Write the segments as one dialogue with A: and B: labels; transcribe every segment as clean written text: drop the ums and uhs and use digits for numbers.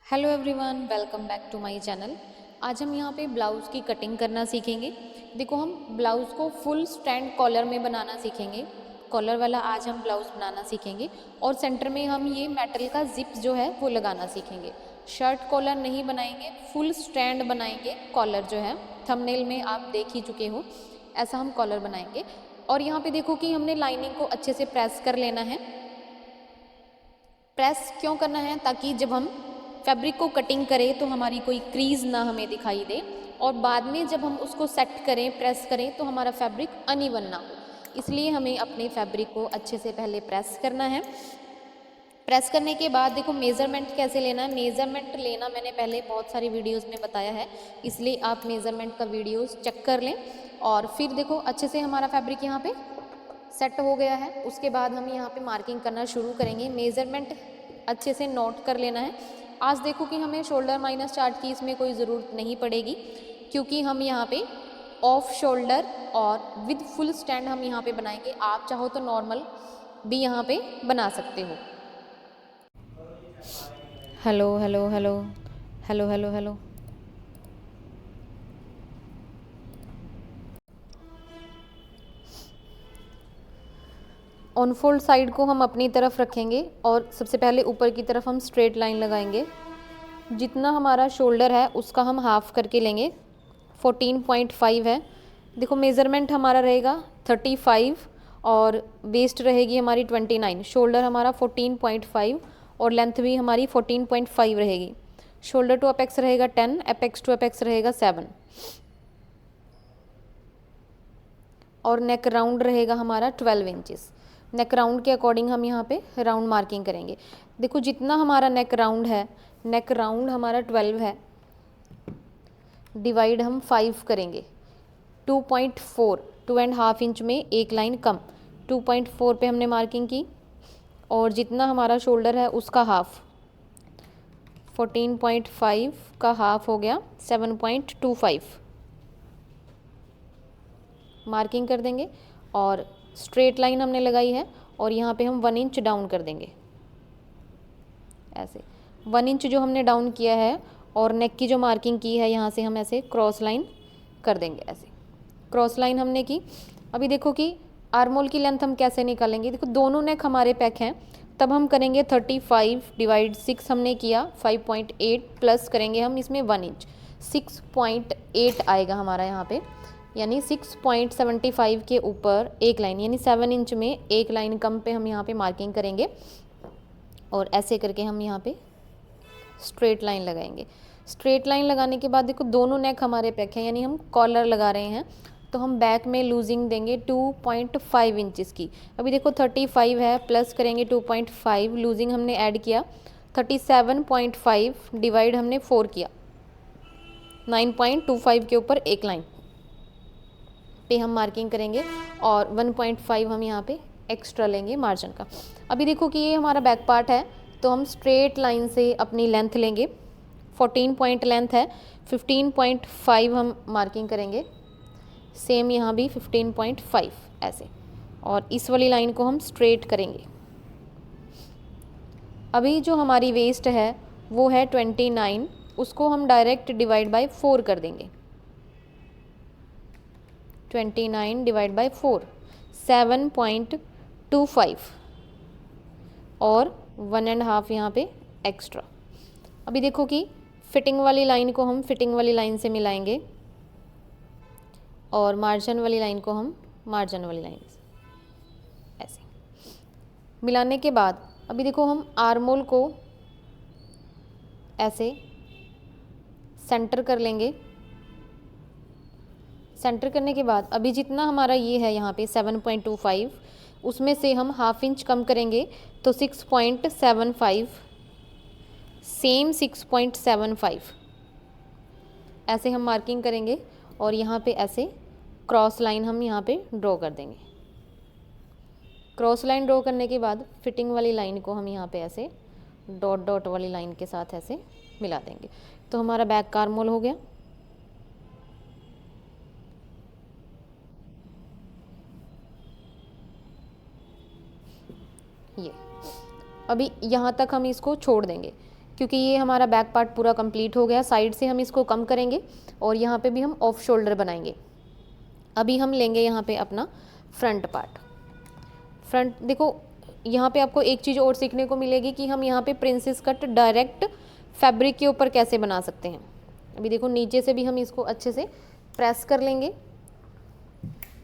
A: Hello everyone, welcome back to my channel. आज हम यहाँ पे ब्लाउज़ की कटिंग करना सीखेंगे। देखो, हम ब्लाउज़ को फुल स्टैंड कॉलर में बनाना सीखेंगे। कॉलर वाला आज हम ब्लाउज़ बनाना सीखेंगे और सेंटर में हम ये मेटल का जिप जो है वो लगाना सीखेंगे। शर्ट कॉलर नहीं बनाएंगे, फुल स्टैंड बनाएंगे। कॉलर जो है थंबनेल में आप देख ही चुके हो, ऐसा हम कॉलर बनाएंगे। और यहाँ पे देखो कि हमने लाइनिंग को अच्छे से प्रेस कर लेना है। प्रेस क्यों करना है? ताकि जब हम फैब्रिक को कटिंग करें तो हमारी कोई क्रीज ना हमें दिखाई दे, और बाद में जब हम उसको सेट करें, प्रेस करें, तो हमारा फैब्रिक अनइवन ना हो। इसलिए हमें अपने फैब्रिक को अच्छे से पहले प्रेस करना है। प्रेस करने के बाद देखो मेज़रमेंट कैसे लेना है। मेज़रमेंट लेना मैंने पहले बहुत सारी वीडियोस में बताया है, इसलिए आप मेज़रमेंट का वीडियोस चेक कर लें। और फिर देखो अच्छे से हमारा फैब्रिक यहाँ पे सेट हो गया है। उसके बाद हम यहाँ पे मार्किंग करना शुरू करेंगे। मेज़रमेंट अच्छे से नोट कर लेना है। आज देखो कि हमें शोल्डर माइनस चार्ट की इसमें कोई ज़रूरत नहीं पड़ेगी, क्योंकि हम यहाँ पे ऑफ शोल्डर और विद फुल स्टैंड हम यहाँ पे बनाएंगे। आप चाहो तो नॉर्मल भी यहाँ पे बना सकते हो। Hello hello hello hello hello hello. On fold side को हम अपनी तरफ रखेंगे और सबसे पहले ऊपर की तरफ हम स्ट्रेट लाइन लगाएंगे। जितना हमारा शोल्डर है उसका हम हाफ करके लेंगे। 14.5 है। देखो मेज़रमेंट हमारा रहेगा 35 और वेस्ट रहेगी हमारी 29। शोल्डर हमारा 14.5 और लेंथ भी हमारी 14.5 रहेगी। शोल्डर टू अपेक्स रहेगा 10, अपेक्स टू अपेक्स रहेगा 7 और नेक राउंड रहेगा हमारा 12 इंचेस। नेक राउंड के अकॉर्डिंग हम यहाँ पे राउंड मार्किंग करेंगे। देखो जितना हमारा नेक राउंड है, नेक राउंड हमारा 12 है, डिवाइड हम 5 करेंगे। 2.4, 2.5 इंच में एक लाइन कम, 2.4 पे हमने मार्किंग की। और जितना हमारा शोल्डर है उसका हाफ, 14.5 का हाफ हो गया 7.25, मार्किंग कर देंगे। और स्ट्रेट लाइन हमने लगाई है और यहाँ पे हम 1 इंच डाउन कर देंगे। ऐसे 1 इंच जो हमने डाउन किया है और नेक की जो मार्किंग की है, यहाँ से हम ऐसे क्रॉस लाइन कर देंगे। ऐसे क्रॉस लाइन हमने की। अभी देखो कि आर्मोल की लेंथ हम कैसे निकालेंगे। देखो दोनों नेक हमारे पैक हैं, तब हम करेंगे 35 डिवाइड 6 हमने किया 5.8 प्लस करेंगे हम इसमें 1 इंच, 6.8 आएगा हमारा यहाँ पे। यानी 6.75 के ऊपर एक लाइन, यानी 7 इंच में एक लाइन कम पे हम यहाँ पे मार्किंग करेंगे। और ऐसे करके हम यहाँ पे स्ट्रेट लाइन लगाएंगे। स्ट्रेट लाइन लगाने के बाद देखो दोनों नेक हमारे पैक हैं, यानी हम कॉलर लगा रहे हैं, तो हम बैक में लूजिंग देंगे 2.5 इंचज़ की। अभी देखो 35 है, प्लस करेंगे 2.5, लूजिंग हमने ऐड किया 37.5 डिवाइड हमने 4 किया, 9.25 के ऊपर एक लाइन पे हम मार्किंग करेंगे और 1.5 हम यहाँ पे एक्स्ट्रा लेंगे मार्जिन का। अभी देखो कि ये हमारा बैक पार्ट है, तो हम स्ट्रेट लाइन से अपनी लेंथ लेंगे। 14 पॉइंट लेंथ है, 15.5 हम मार्किंग करेंगे। सेम यहाँ भी 15.5 ऐसे, और इस वाली लाइन को हम स्ट्रेट करेंगे। अभी जो हमारी वेस्ट है वो है 29, उसको हम डायरेक्ट डिवाइड बाय 4 कर देंगे। 29 डिवाइड बाय 4, 7.25 और 1.5 यहाँ पे एक्स्ट्रा। अभी देखो कि फिटिंग वाली लाइन को हम फिटिंग वाली लाइन से मिलाएंगे और मार्जिन वाली लाइन को हम मार्जिन वाली लाइन से ऐसे मिलाने के बाद अभी देखो हम आर्मोल को ऐसे सेंटर कर लेंगे। सेंटर करने के बाद अभी जितना हमारा ये है यहाँ पे 7.25, उसमें से हम हाफ इंच कम करेंगे तो 6.75, सेम 6.75 ऐसे हम मार्किंग करेंगे और यहाँ पे ऐसे क्रॉस लाइन हम यहाँ पे ड्रॉ कर देंगे। क्रॉस लाइन ड्रॉ करने के बाद फिटिंग वाली लाइन को हम यहाँ पे ऐसे डॉट डॉट वाली लाइन के साथ ऐसे मिला देंगे, तो हमारा बैक का आर्मोल हो गया। ये अभी यहाँ तक हम इसको छोड़ देंगे। क्योंकि ये हमारा बैक पार्ट पूरा कंप्लीट हो गया। साइड से हम इसको कम करेंगे और यहाँ पे भी हम ऑफ शोल्डर बनाएंगे। अभी हम लेंगे यहाँ पे अपना फ्रंट पार्ट। फ्रंट देखो, यहाँ पे आपको एक चीज़ और सीखने को मिलेगी कि हम यहाँ पे प्रिंसेस कट डायरेक्ट फैब्रिक के ऊपर कैसे बना सकते हैं। अभी देखो, नीचे से भी हम इसको अच्छे से प्रेस कर लेंगे।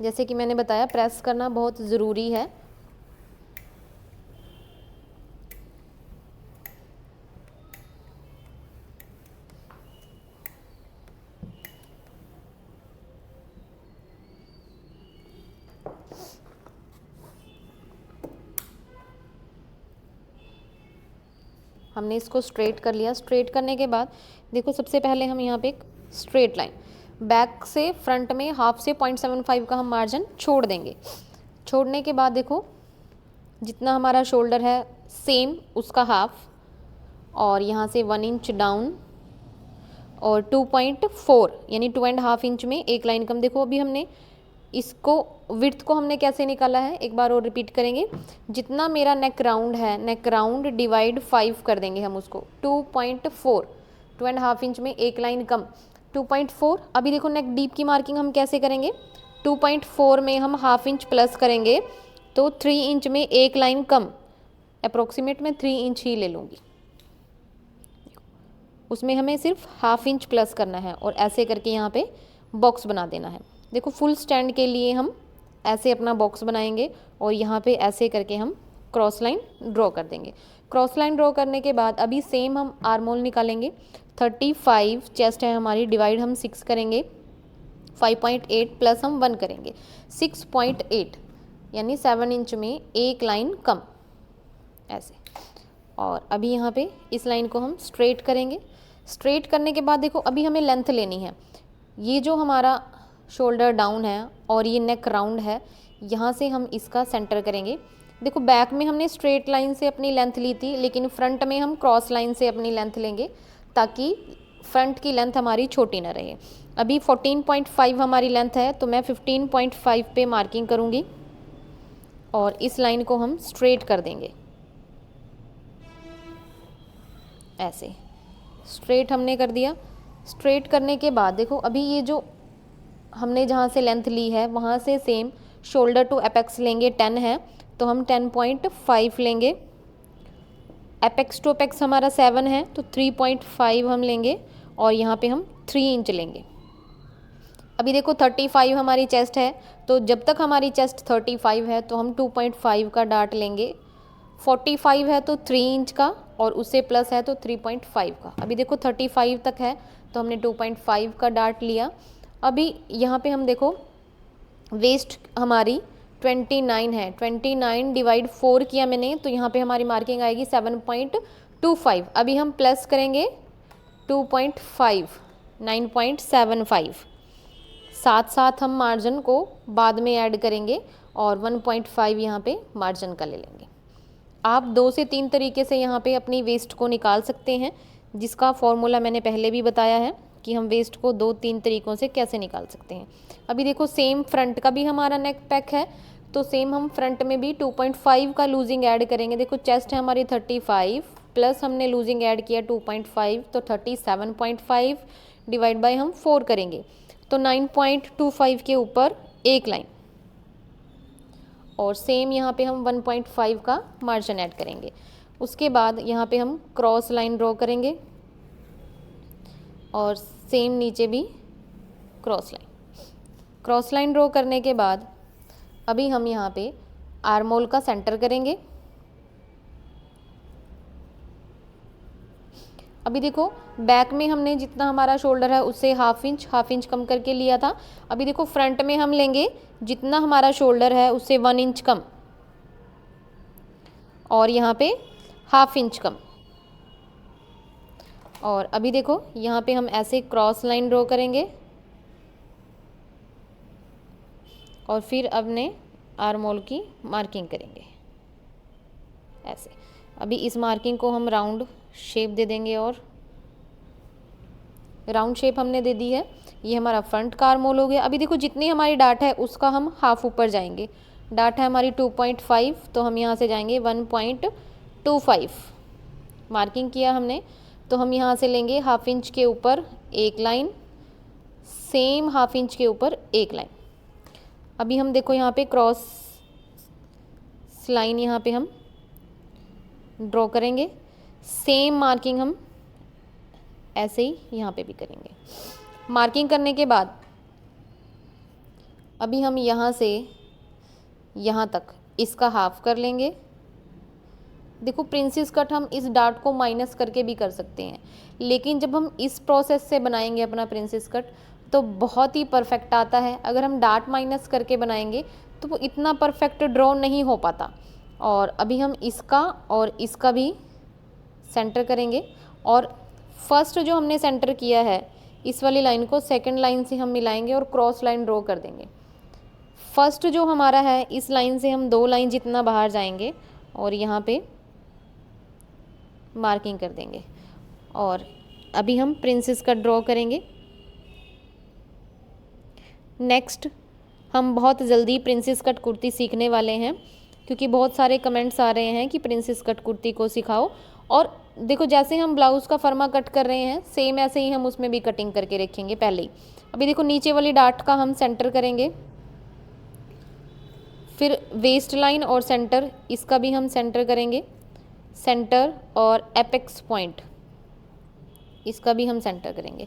A: जैसे कि मैंने बताया, प्रेस करना बहुत ज़रूरी है। हमने इसको स्ट्रेट कर लिया। स्ट्रेट करने के बाद देखो, सबसे पहले हम यहाँ पे एक स्ट्रेट लाइन बैक से फ्रंट में हाफ से 0.75 का हम मार्जिन छोड़ देंगे। छोड़ने के बाद देखो, जितना हमारा शोल्डर है सेम उसका हाफ, और यहाँ से 1 इंच डाउन और 2.4 यानी 2.5 इंच में एक लाइन कम। देखो, अभी हमने इसको विड्थ को हमने कैसे निकाला है, एक बार और रिपीट करेंगे। जितना मेरा नेक राउंड है, नेक राउंड डिवाइड 5 कर देंगे हम उसको। 2.4, 2.5 इंच में एक लाइन कम, 2.4। अभी देखो, नेक डीप की मार्किंग हम कैसे करेंगे, 2.4 में हम हाफ इंच प्लस करेंगे तो 3 इंच में एक लाइन कम, अप्रोक्सीमेट में 3 इंच ही ले लूँगी। उसमें हमें सिर्फ हाफ इंच प्लस करना है और ऐसे करके यहाँ पे बॉक्स बना देना है। देखो, फुल स्टैंड के लिए हम ऐसे अपना बॉक्स बनाएंगे और यहाँ पे ऐसे करके हम क्रॉस लाइन ड्रॉ कर देंगे। क्रॉस लाइन ड्रॉ करने के बाद अभी सेम हम आर्म होल निकालेंगे। 35 चेस्ट है हमारी, डिवाइड हम 6 करेंगे, 5.8 प्लस हम 1 करेंगे, 6.8 यानी 7 इंच में एक लाइन कम, ऐसे। और अभी यहाँ पे इस लाइन को हम स्ट्रेट करेंगे। स्ट्रेट करने के बाद देखो, अभी हमें लेंथ लेनी है। ये जो हमारा शोल्डर डाउन है और ये नेक राउंड है, यहाँ से हम इसका सेंटर करेंगे। देखो, बैक में हमने स्ट्रेट लाइन से अपनी लेंथ ली थी, लेकिन फ्रंट में हम क्रॉस लाइन से अपनी लेंथ लेंगे ताकि फ्रंट की लेंथ हमारी छोटी ना रहे। अभी 14.5 हमारी लेंथ है, तो मैं 15.5 पे मार्किंग करूँगी और इस लाइन को हम स्ट्रेट कर देंगे। ऐसे स्ट्रेट हमने कर दिया। स्ट्रेट करने के बाद देखो, अभी ये जो हमने जहाँ से लेंथ ली है वहाँ से सेम शोल्डर टू एपेक्स लेंगे। 10 है तो हम 10.5 लेंगे। एपेक्स टू एपेक्स हमारा 7 है तो 3.5 हम लेंगे और यहाँ पे हम 3 इंच लेंगे। अभी देखो, 35 हमारी चेस्ट है, तो जब तक हमारी चेस्ट 35 है तो हम 2.5 का डार्ट लेंगे। 45 है तो 3 इंच का, और उससे प्लस है तो 3.5 का। अभी देखो, 35 तक है तो हमने 2.5 का डार्ट लिया। अभी यहाँ पे हम देखो, वेस्ट हमारी 29 है, 29 डिवाइड 4 किया मैंने, तो यहाँ पे हमारी मार्किंग आएगी 7.25। अभी हम प्लस करेंगे 2.5, 9.75। साथ साथ हम मार्जिन को बाद में ऐड करेंगे और 1.5 यहाँ पे मार्जिन का ले लेंगे। आप 2 से 3 तरीके से यहाँ पे अपनी वेस्ट को निकाल सकते हैं, जिसका फॉर्मूला मैंने पहले भी बताया है कि हम वेस्ट को 2-3 तरीक़ों से कैसे निकाल सकते हैं। अभी देखो, सेम फ्रंट का भी हमारा नेक पैक है, तो सेम हम फ्रंट में भी 2.5 का लूजिंग ऐड करेंगे। देखो, चेस्ट है हमारी 35 प्लस हमने लूजिंग ऐड किया 2.5, तो 37.5 डिवाइड बाय हम 4 करेंगे तो 9.25 के ऊपर एक लाइन, और सेम यहाँ पे हम 1.5 का मार्जिन ऐड करेंगे। उसके बाद यहाँ पे हम क्रॉस लाइन ड्रॉ करेंगे और सेम नीचे भी क्रॉस लाइन ड्रॉ करने के बाद अभी हम यहाँ पे आर्म होल का सेंटर करेंगे। अभी देखो, बैक में हमने जितना हमारा शोल्डर है उससे हाफ इंच कम करके लिया था। अभी देखो, फ्रंट में हम लेंगे जितना हमारा शोल्डर है उससे 1 इंच कम, और यहाँ पे हाफ इंच कम। और अभी देखो, यहाँ पे हम ऐसे क्रॉस लाइन ड्रॉ करेंगे और फिर अपने आर्म होल की मार्किंग करेंगे ऐसे। अभी इस मार्किंग को हम राउंड शेप दे देंगे और राउंड शेप हमने दे दी है। ये हमारा फ्रंट का आर्म होल हो गया। अभी देखो, जितनी हमारी डाट है उसका हम हाफ ऊपर जाएंगे। डाट है हमारी 2.5, तो हम यहाँ से जाएंगे 1.25। मार्किंग किया हमने तो हम यहाँ से लेंगे हाफ इंच के ऊपर एक लाइन, सेम हाफ इंच के ऊपर एक लाइन। अभी हम देखो यहाँ पे क्रॉस लाइन यहाँ पे हम ड्रॉ करेंगे। सेम मार्किंग हम ऐसे ही यहाँ पे भी करेंगे। मार्किंग करने के बाद अभी हम यहाँ से यहाँ तक इसका हाफ कर लेंगे। देखो प्रिंसेस कट हम इस डार्ट को माइनस करके भी कर सकते हैं, लेकिन जब हम इस प्रोसेस से बनाएंगे अपना प्रिंसेस कट तो बहुत ही परफेक्ट आता है। अगर हम डार्ट माइनस करके बनाएंगे तो वो इतना परफेक्ट ड्रॉ नहीं हो पाता। और अभी हम इसका और इसका भी सेंटर करेंगे, और फर्स्ट जो हमने सेंटर किया है इस वाली लाइन को सेकंड लाइन से हम मिलाएंगे और क्रॉस लाइन ड्रॉ कर देंगे। फर्स्ट जो हमारा है इस लाइन से हम 2 लाइन जितना बाहर जाएंगे और यहाँ पे मार्किंग कर देंगे। और अभी हम प्रिंसेस कट ड्रॉ करेंगे। नेक्स्ट हम बहुत जल्दी प्रिंसेस कट कुर्ती सीखने वाले हैं, क्योंकि बहुत सारे कमेंट्स आ रहे हैं कि प्रिंसेस कट कुर्ती को सिखाओ। और देखो जैसे हम ब्लाउज़ का फर्मा कट कर रहे हैं सेम ऐसे ही हम उसमें भी कटिंग करके रखेंगे पहले ही। अभी देखो नीचे वाली डार्ट का हम सेंटर करेंगे, फिर वेस्ट लाइन और सेंटर इसका भी हम सेंटर करेंगे। सेंटर और एपेक्स पॉइंट इसका भी हम सेंटर करेंगे।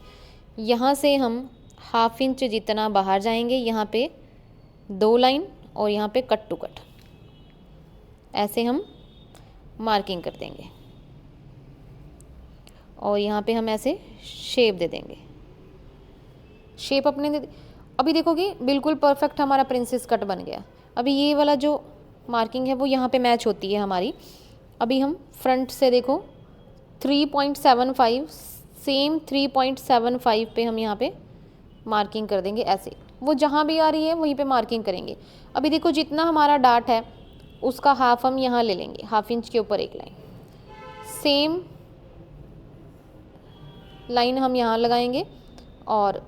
A: यहाँ से हम हाफ इंच जितना बाहर जाएंगे, यहाँ पे 2 लाइन और यहाँ पे कट टू कट ऐसे हम मार्किंग कर देंगे। और यहाँ पे हम ऐसे शेप दे देंगे। शेप अपने अभी देखोगे बिल्कुल परफेक्ट हमारा प्रिंसेस कट बन गया। अभी ये वाला जो मार्किंग है वो यहाँ पे मैच होती है हमारी। अभी हम फ्रंट से देखो 3.75 सेम 3.75 पे हम यहाँ पे मार्किंग कर देंगे ऐसे। वो जहाँ भी आ रही है वहीं पे मार्किंग करेंगे। अभी देखो जितना हमारा डार्ट है उसका हाफ हम यहाँ ले लेंगे, हाफ इंच के ऊपर एक लाइन, सेम लाइन हम यहाँ लगाएंगे और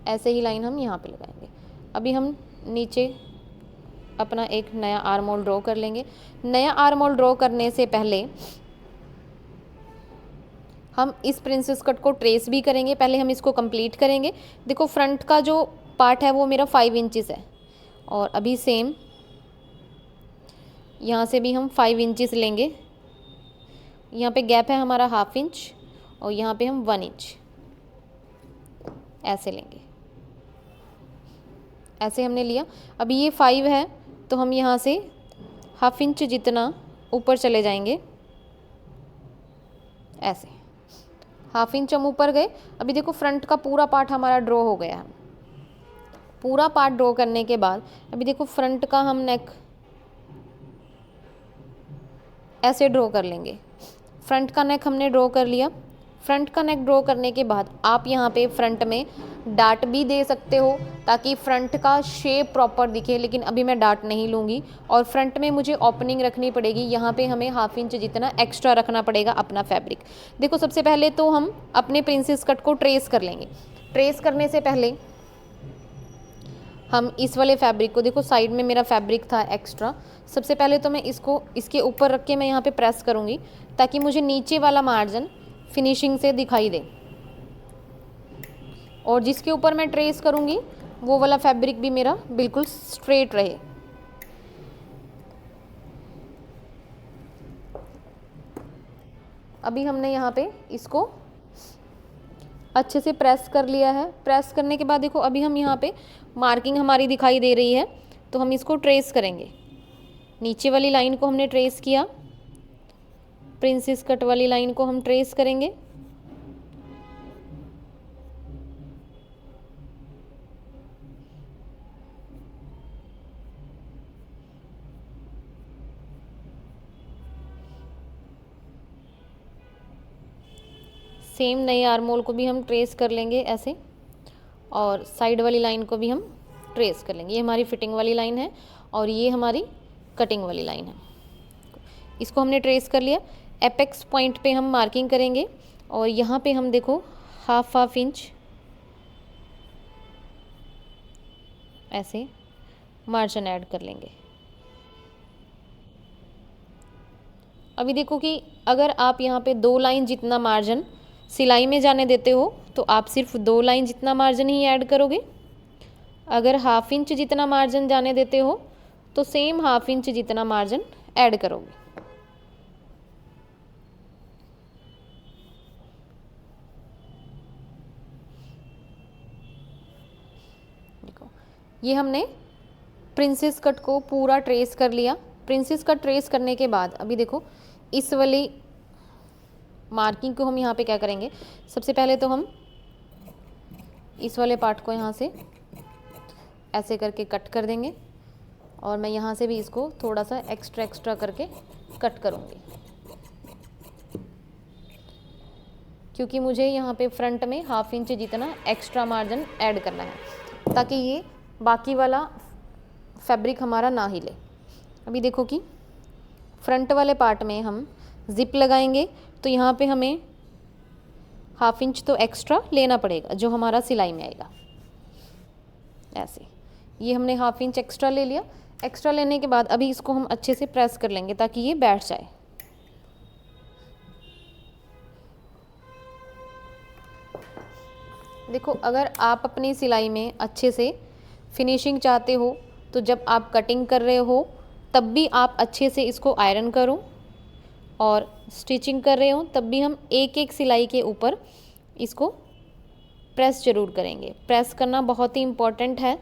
A: ऐसे ही लाइन हम यहाँ पे लगाएंगे। अभी हम नीचे अपना एक नया आर्म होल ड्रॉ कर लेंगे। नया आर्म होल ड्रॉ करने से पहले हम इस प्रिंसेस कट को ट्रेस भी करेंगे। पहले हम इसको कंप्लीट करेंगे। देखो फ्रंट का जो पार्ट है वो मेरा 5 इंचेस है, और अभी सेम यहाँ से भी हम 5 इंचेस लेंगे। यहाँ पे गैप है हमारा हाफ इंच और यहाँ पे हम 1 इंच ऐसे लेंगे। ऐसे हमने लिया। अभी ये 5 है तो हम यहाँ से हाफ इंच जितना ऊपर चले जाएंगे ऐसे। हाफ इंच हम ऊपर गए। अभी देखो फ्रंट का पूरा पार्ट हमारा ड्रॉ हो गया है। पूरा पार्ट ड्रॉ करने के बाद अभी देखो फ्रंट का हम नेक ऐसे ड्रॉ कर लेंगे। फ्रंट का नेक हमने ड्रॉ कर लिया। फ्रंट का नेक ड्रॉ करने के बाद आप यहाँ पे फ्रंट में डार्ट भी दे सकते हो ताकि फ्रंट का शेप प्रॉपर दिखे, लेकिन अभी मैं डार्ट नहीं लूँगी। और फ्रंट में मुझे ओपनिंग रखनी पड़ेगी, यहाँ पे हमें हाफ इंच जितना एक्स्ट्रा रखना पड़ेगा अपना फैब्रिक। देखो सबसे पहले तो हम अपने प्रिंसेस कट को ट्रेस कर लेंगे। ट्रेस करने से पहले हम इस वाले फैब्रिक को, देखो साइड में मेरा फैब्रिक था एक्स्ट्रा, सबसे पहले तो मैं इसको इसके ऊपर रख के मैं यहाँ पे प्रेस करूँगी ताकि मुझे नीचे वाला मार्जिन फिनिशिंग से दिखाई दे। और जिसके ऊपर मैं ट्रेस करूँगी वो वाला फैब्रिक भी मेरा बिल्कुल स्ट्रेट रहे। अभी हमने यहाँ पे इसको अच्छे से प्रेस कर लिया है। प्रेस करने के बाद देखो अभी हम यहाँ पे मार्किंग हमारी दिखाई दे रही है, तो हम इसको ट्रेस करेंगे। नीचे वाली लाइन को हमने ट्रेस किया, प्रिंसेस कट वाली लाइन को हम ट्रेस करेंगे। सेम नए आर्म होल को भी हम ट्रेस कर लेंगे ऐसे, और साइड वाली लाइन को भी हम ट्रेस कर लेंगे। ये हमारी फिटिंग वाली लाइन है और ये हमारी कटिंग वाली लाइन है। इसको हमने ट्रेस कर लिया। एपेक्स पॉइंट पे हम मार्किंग करेंगे और यहाँ पे हम देखो हाफ इंच ऐसे मार्जिन ऐड कर लेंगे। अभी देखो कि अगर आप यहाँ पे 2 लाइन जितना मार्जिन सिलाई में जाने देते हो तो आप सिर्फ 2 लाइन जितना मार्जिन ही ऐड करोगे। अगर ½ इंच जितना मार्जिन जाने देते हो तो सेम ½ इंच जितना मार्जिन ऐड करोगे। देखो ये हमने प्रिंसेस कट को पूरा ट्रेस कर लिया। प्रिंसेस कट ट्रेस करने के बाद अभी देखो इस वाली मार्किंग को हम यहाँ पे क्या करेंगे, सबसे पहले तो हम इस वाले पार्ट को यहाँ से ऐसे करके कट कर देंगे और मैं यहाँ से भी इसको थोड़ा सा एक्स्ट्रा करके कट करूँगी, क्योंकि मुझे यहाँ पे फ्रंट में ½ इंच जितना एक्स्ट्रा मार्जिन ऐड करना है ताकि ये बाकी वाला फैब्रिक हमारा ना हिले। अभी देखो कि फ्रंट वाले पार्ट में हम ज़िप लगाएंगे तो यहाँ पे हमें ½ इंच तो एक्स्ट्रा लेना पड़ेगा जो हमारा सिलाई में आएगा। ऐसे ये हमने ½ इंच एक्स्ट्रा ले लिया। एक्स्ट्रा लेने के बाद अभी इसको हम अच्छे से प्रेस कर लेंगे ताकि ये बैठ जाए। देखो अगर आप अपनी सिलाई में अच्छे से फिनिशिंग चाहते हो तो जब आप कटिंग कर रहे हो तब भी आप अच्छे से इसको आयरन करो, और स्टिचिंग कर रहे हो तब भी हम एक एक सिलाई के ऊपर इसको प्रेस ज़रूर करेंगे। प्रेस करना बहुत ही इम्पॉर्टेंट है।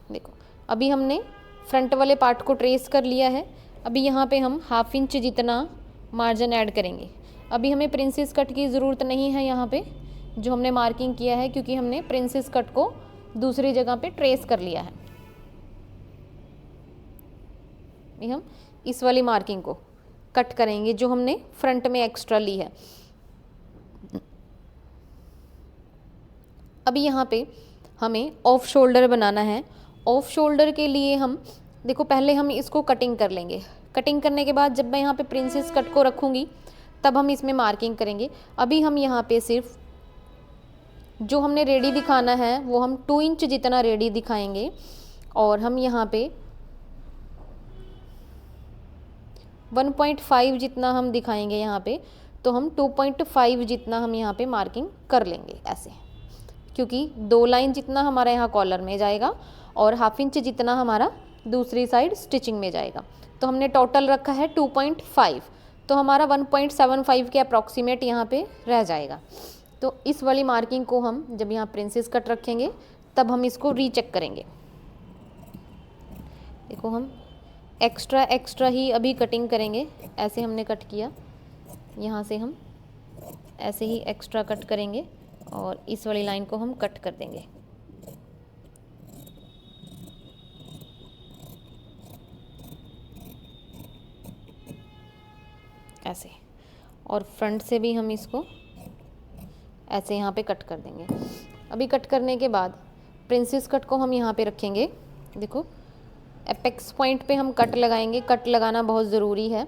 A: देखो अभी हमने फ्रंट वाले पार्ट को ट्रेस कर लिया है। अभी यहाँ पे हम ½ इंच जितना मार्जिन ऐड करेंगे। अभी हमें प्रिंसेस कट की ज़रूरत नहीं है यहाँ पे जो हमने मार्किंग किया है, क्योंकि हमने प्रिंसेस कट को दूसरी जगह पे ट्रेस कर लिया है। ये हम इस वाली मार्किंग को कट करेंगे जो हमने फ्रंट में एक्स्ट्रा ली है। अभी यहाँ पे हमें ऑफ शोल्डर बनाना है। ऑफ शोल्डर के लिए हम देखो पहले हम इसको कटिंग कर लेंगे। कटिंग करने के बाद जब मैं यहाँ पे प्रिंसेस कट को रखूँगी तब हम इसमें मार्किंग करेंगे। अभी हम यहाँ पे सिर्फ जो हमने रेडी दिखाना है वो हम 2 इंच जितना रेडी दिखाएंगे, और हम यहाँ पे 1.5 जितना हम दिखाएंगे यहाँ पे, तो हम 2.5 जितना हम यहाँ पे मार्किंग कर लेंगे ऐसे, क्योंकि 2 लाइन जितना हमारा यहाँ कॉलर में जाएगा और ½ इंच जितना हमारा दूसरी साइड स्टिचिंग में जाएगा। तो हमने टोटल रखा है 2.5, तो हमारा 1.75 के अप्रॉक्सीमेट यहाँ पे रह जाएगा। तो इस वाली मार्किंग को हम जब यहाँ प्रिंसेस कट रखेंगे तब हम इसको रीचेक करेंगे। देखो हम एक्स्ट्रा ही अभी कटिंग करेंगे। ऐसे हमने कट किया, यहाँ से हम ऐसे ही एक्स्ट्रा कट करेंगे और इस वाली लाइन को हम कट कर देंगे। ऐसे, और फ्रंट से भी हम इसको ऐसे यहाँ पे कट कर देंगे। अभी कट करने के बाद प्रिंसेस कट को हम यहाँ पे रखेंगे। देखो एपेक्स पॉइंट पे हम कट लगाएंगे। कट लगाना बहुत ज़रूरी है।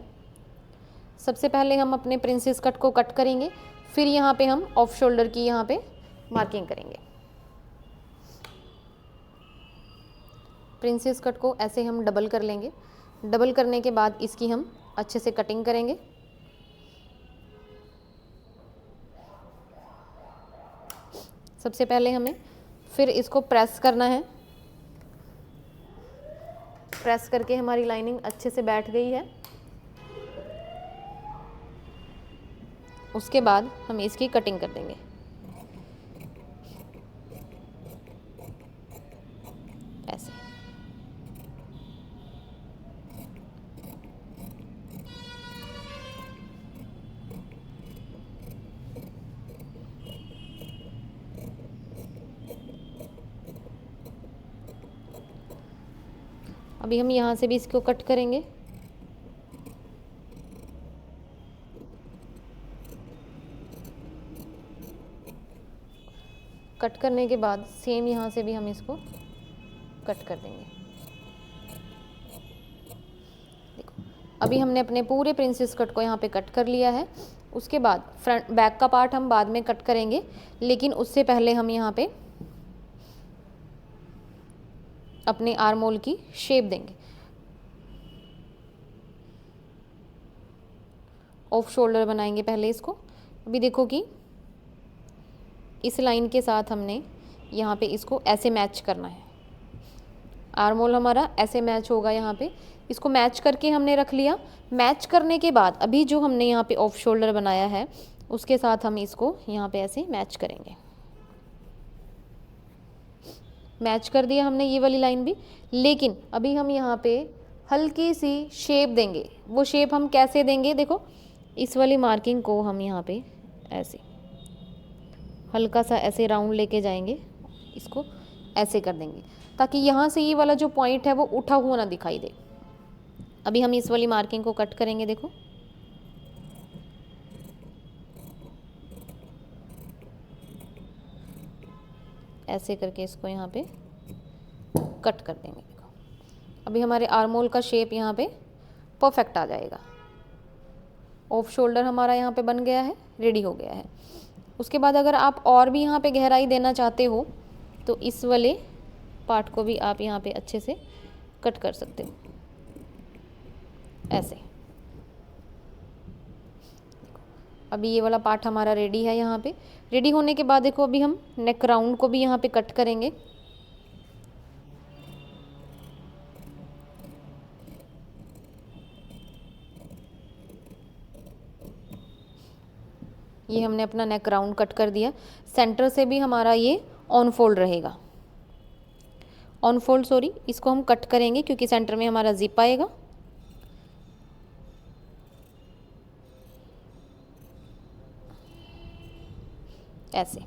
A: सबसे पहले हम अपने प्रिंसेस कट को कट करेंगे, फिर यहाँ पे हम ऑफ शोल्डर की यहाँ पे मार्किंग करेंगे। प्रिंसेस कट को ऐसे हम डबल कर लेंगे। डबल करने के बाद इसकी हम अच्छे से कटिंग करेंगे। सबसे पहले हमें फिर इसको प्रेस करना है। प्रेस करके हमारी लाइनिंग अच्छे से बैठ गई है। उसके बाद हम इसकी कटिंग कर देंगे। ऐसे अभी हम यहाँ से भी इसको कट करेंगे। कट करने के बाद सेम यहाँ से भी हम इसको कट कर देंगे। देखो अभी हमने अपने पूरे प्रिंसेस कट को यहाँ पे कट कर लिया है। उसके बाद फ्रंट बैक का पार्ट हम बाद में कट करेंगे, लेकिन उससे पहले हम यहाँ पे अपने आर्म होल की शेप देंगे। ऑफ शोल्डर बनाएंगे पहले इसको। अभी देखो कि इस लाइन के साथ हमने यहाँ पे इसको ऐसे मैच करना है। आर्म होल हमारा ऐसे मैच होगा यहाँ पे, इसको मैच करके हमने रख लिया। मैच करने के बाद अभी जो हमने यहाँ पे ऑफ शोल्डर बनाया है उसके साथ हम इसको यहाँ पे ऐसे मैच करेंगे। मैच कर दिया हमने ये वाली लाइन भी, लेकिन अभी हम यहाँ पे हल्की सी शेप देंगे। वो शेप हम कैसे देंगे, देखो इस वाली मार्किंग को हम यहाँ पे ऐसे हल्का सा ऐसे राउंड लेके जाएंगे, इसको ऐसे कर देंगे ताकि यहाँ से ये वाला जो पॉइंट है वो उठा हुआ ना दिखाई दे। अभी हम इस वाली मार्किंग को कट करेंगे, देखो ऐसे करके इसको यहाँ पे कट कर देंगे। देखो अभी हमारे आर्म होल का शेप यहाँ पे परफेक्ट आ जाएगा। ऑफ शोल्डर हमारा यहाँ पे बन गया है, रेडी हो गया है। उसके बाद अगर आप और भी यहाँ पे गहराई देना चाहते हो तो इस वाले पार्ट को भी आप यहाँ पे अच्छे से कट कर सकते हो ऐसे। अभी ये वाला पार्ट हमारा रेडी है। यहाँ पे रेडी होने के बाद देखो अभी हम नेक राउंड को भी यहाँ पे कट करेंगे। ये हमने अपना नेक राउंड कट कर दिया। सेंटर से भी हमारा ये ऑन फोल्ड रहेगा, ऑन फोल्ड सॉरी, इसको हम कट करेंगे क्योंकि सेंटर में हमारा जिप आएगा। ऐसे।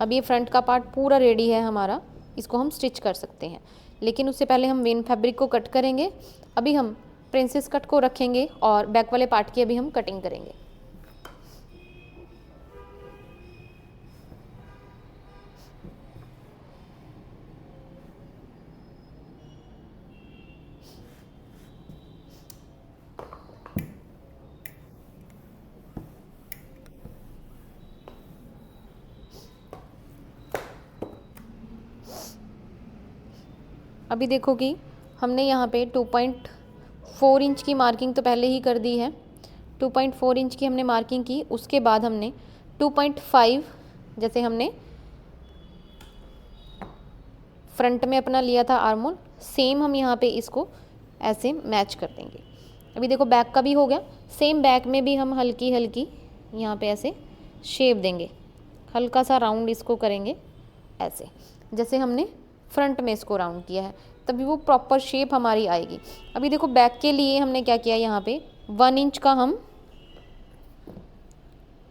A: अब ये फ्रंट का पार्ट पूरा रेडी है हमारा, इसको हम स्टिच कर सकते हैं, लेकिन उससे पहले हम मेन फैब्रिक को कट करेंगे। अभी हम प्रिंसेस कट को रखेंगे और बैक वाले पार्ट की अभी हम कटिंग करेंगे। अभी देखो कि हमने यहाँ पे 2.4 इंच की मार्किंग तो पहले ही कर दी है। 2.4 इंच की हमने मार्किंग की, उसके बाद हमने 2.5 जैसे हमने फ्रंट में अपना लिया था आर्म होल, सेम हम यहाँ पे इसको ऐसे मैच कर देंगे। अभी देखो बैक का भी हो गया, सेम बैक में भी हम हल्की हल्की यहाँ पे ऐसे शेप देंगे, हल्का सा राउंड इसको करेंगे ऐसे जैसे हमने फ्रंट में इसको राउंड किया है, तभी वो प्रॉपर शेप हमारी आएगी। अभी देखो बैक के लिए हमने क्या किया, यहाँ पे 1 इंच का हम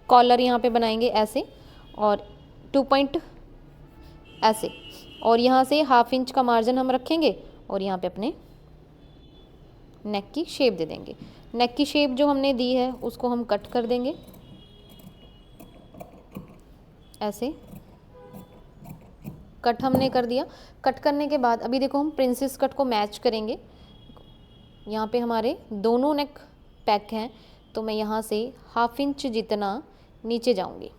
A: कॉलर यहाँ पे बनाएंगे ऐसे, और 2 पॉइंट ऐसे, और यहाँ से 1/2 इंच का मार्जिन हम रखेंगे और यहाँ पे अपने नेक की शेप दे देंगे। नेक की शेप जो हमने दी है उसको हम कट कर देंगे ऐसे। कट हमने कर दिया। कट करने के बाद अभी देखो हम प्रिंसेस कट को मैच करेंगे। यहाँ पे हमारे दोनों नेक पैक हैं, तो मैं यहाँ से 1/2 इंच जितना नीचे जाऊँगी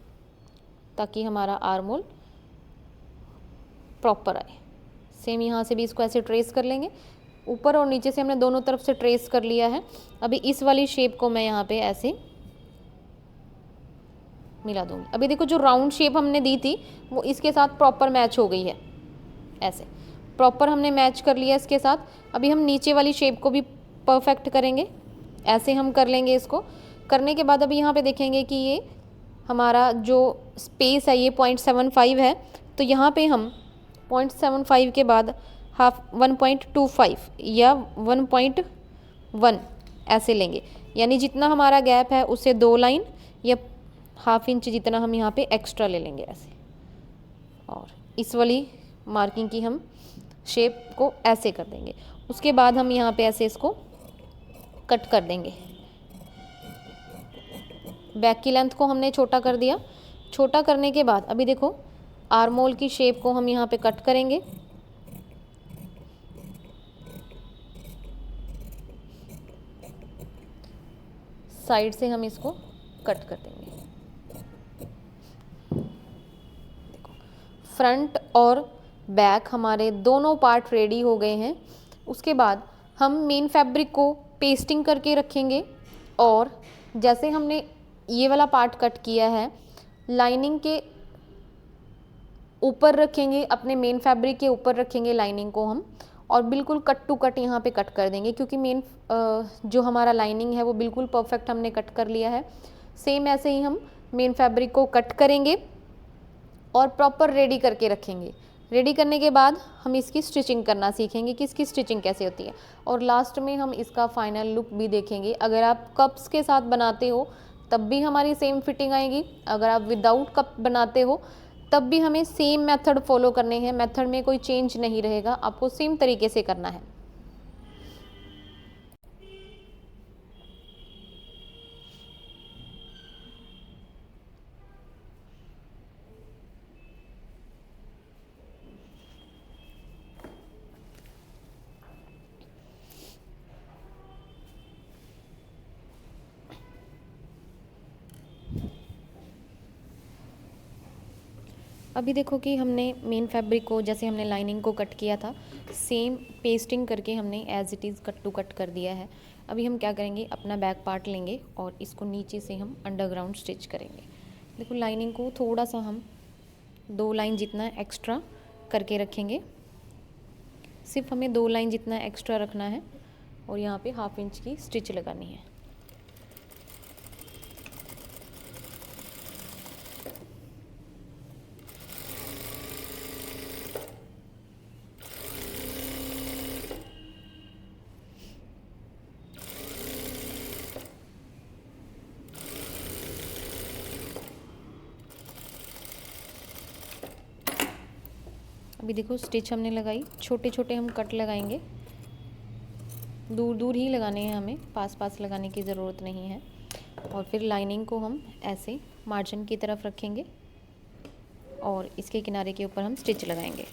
A: ताकि हमारा आर्म होल प्रॉपर आए। सेम यहाँ से भी इसको ऐसे ट्रेस कर लेंगे, ऊपर और नीचे से हमने दोनों तरफ से ट्रेस कर लिया है। अभी इस वाली शेप को मैं यहाँ पे ऐसे मिला दूंगी। अभी देखो जो राउंड शेप हमने दी थी वो इसके साथ प्रॉपर मैच हो गई है, ऐसे प्रॉपर हमने मैच कर लिया इसके साथ। अभी हम नीचे वाली शेप को भी परफेक्ट करेंगे, ऐसे हम कर लेंगे। इसको करने के बाद अभी यहाँ पे देखेंगे कि ये हमारा जो स्पेस है ये 0.75 है, तो यहाँ पे हम 0.75 के बाद 1.25 या 1.1 ऐसे लेंगे, यानी जितना हमारा गैप है उससे 2 लाइन या 1/2 इंच जितना हम यहाँ पे एक्स्ट्रा ले लेंगे ऐसे, और इस वाली मार्किंग की हम शेप को ऐसे कर देंगे। उसके बाद हम यहाँ पे ऐसे इसको कट कर देंगे। बैक की लेंथ को हमने छोटा कर दिया। छोटा करने के बाद अभी देखो आर्म होल की शेप को हम यहाँ पे कट करेंगे। साइड से हम इसको कट कर देंगे। फ्रंट और बैक हमारे दोनों पार्ट रेडी हो गए हैं। उसके बाद हम मेन फैब्रिक को पेस्टिंग करके रखेंगे और जैसे हमने ये वाला पार्ट कट किया है, लाइनिंग के ऊपर रखेंगे, अपने मेन फैब्रिक के ऊपर रखेंगे लाइनिंग को हम, और बिल्कुल कट टू कट यहाँ पे कट कर देंगे, क्योंकि मेन जो हमारा लाइनिंग है वो बिल्कुल परफेक्ट हमने कट कर लिया है। सेम ऐसे ही हम मेन फैब्रिक को कट करेंगे और प्रॉपर रेडी करके रखेंगे। रेडी करने के बाद हम इसकी स्टिचिंग करना सीखेंगे कि इसकी स्टिचिंग कैसे होती है, और लास्ट में हम इसका फाइनल लुक भी देखेंगे। अगर आप कप्स के साथ बनाते हो तब भी हमारी सेम फिटिंग आएगी, अगर आप विदाउट कप बनाते हो तब भी हमें सेम मेथड फॉलो करने हैं। मेथड में कोई चेंज नहीं रहेगा, आपको सेम तरीके से करना है। अभी देखो कि हमने मेन फैब्रिक को, जैसे हमने लाइनिंग को कट किया था, सेम पेस्टिंग करके हमने as it is cut to cut कर दिया है। अभी हम क्या करेंगे, अपना बैक पार्ट लेंगे और इसको नीचे से हम अंडरग्राउंड स्टिच करेंगे। देखो लाइनिंग को थोड़ा सा हम 2 लाइन जितना एक्स्ट्रा करके रखेंगे, सिर्फ हमें 2 लाइन जितना एक्स्ट्रा रखना है, और यहाँ पे 1/2 इंच की स्टिच लगानी है। अभी देखो स्टिच हमने लगाई, छोटे छोटे हम कट लगाएंगे, दूर दूर ही लगाने हैं हमें, पास पास लगाने की ज़रूरत नहीं है। और फिर लाइनिंग को हम ऐसे मार्जिन की तरफ रखेंगे और इसके किनारे के ऊपर हम स्टिच लगाएंगे।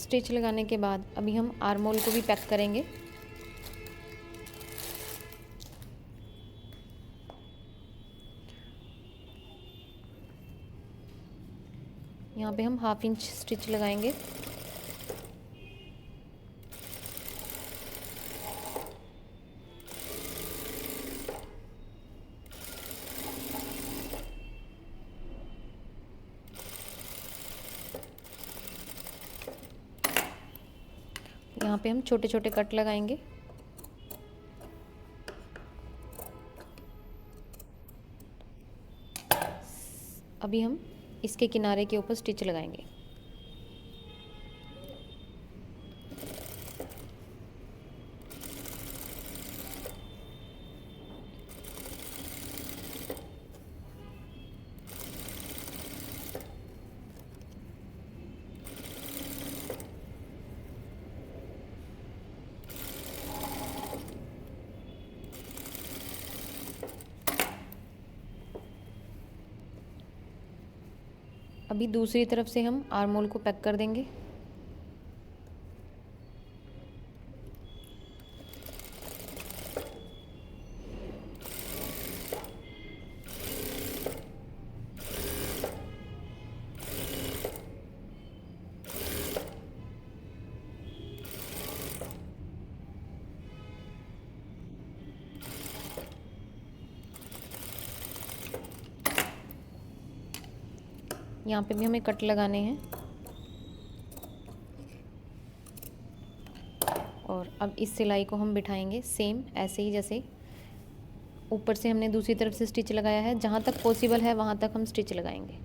A: स्टिच लगाने के बाद अभी हम आर्म होल को भी पैक करेंगे। यहाँ पे हम 1/2 इंच स्टिच लगाएंगे। यहाँ पे हम छोटे छोटे कट लगाएंगे। अभी हम इसके किनारे के ऊपर स्टिच लगाएंगे। अभी दूसरी तरफ से हम आर्म होल को पैक कर देंगे। यहाँ पे भी हमें कट लगाने हैं, और अब इस सिलाई को हम बिठाएंगे सेम ऐसे ही जैसे ऊपर से हमने दूसरी तरफ से स्टिच लगाया है। जहाँ तक पॉसिबल है वहाँ तक हम स्टिच लगाएंगे।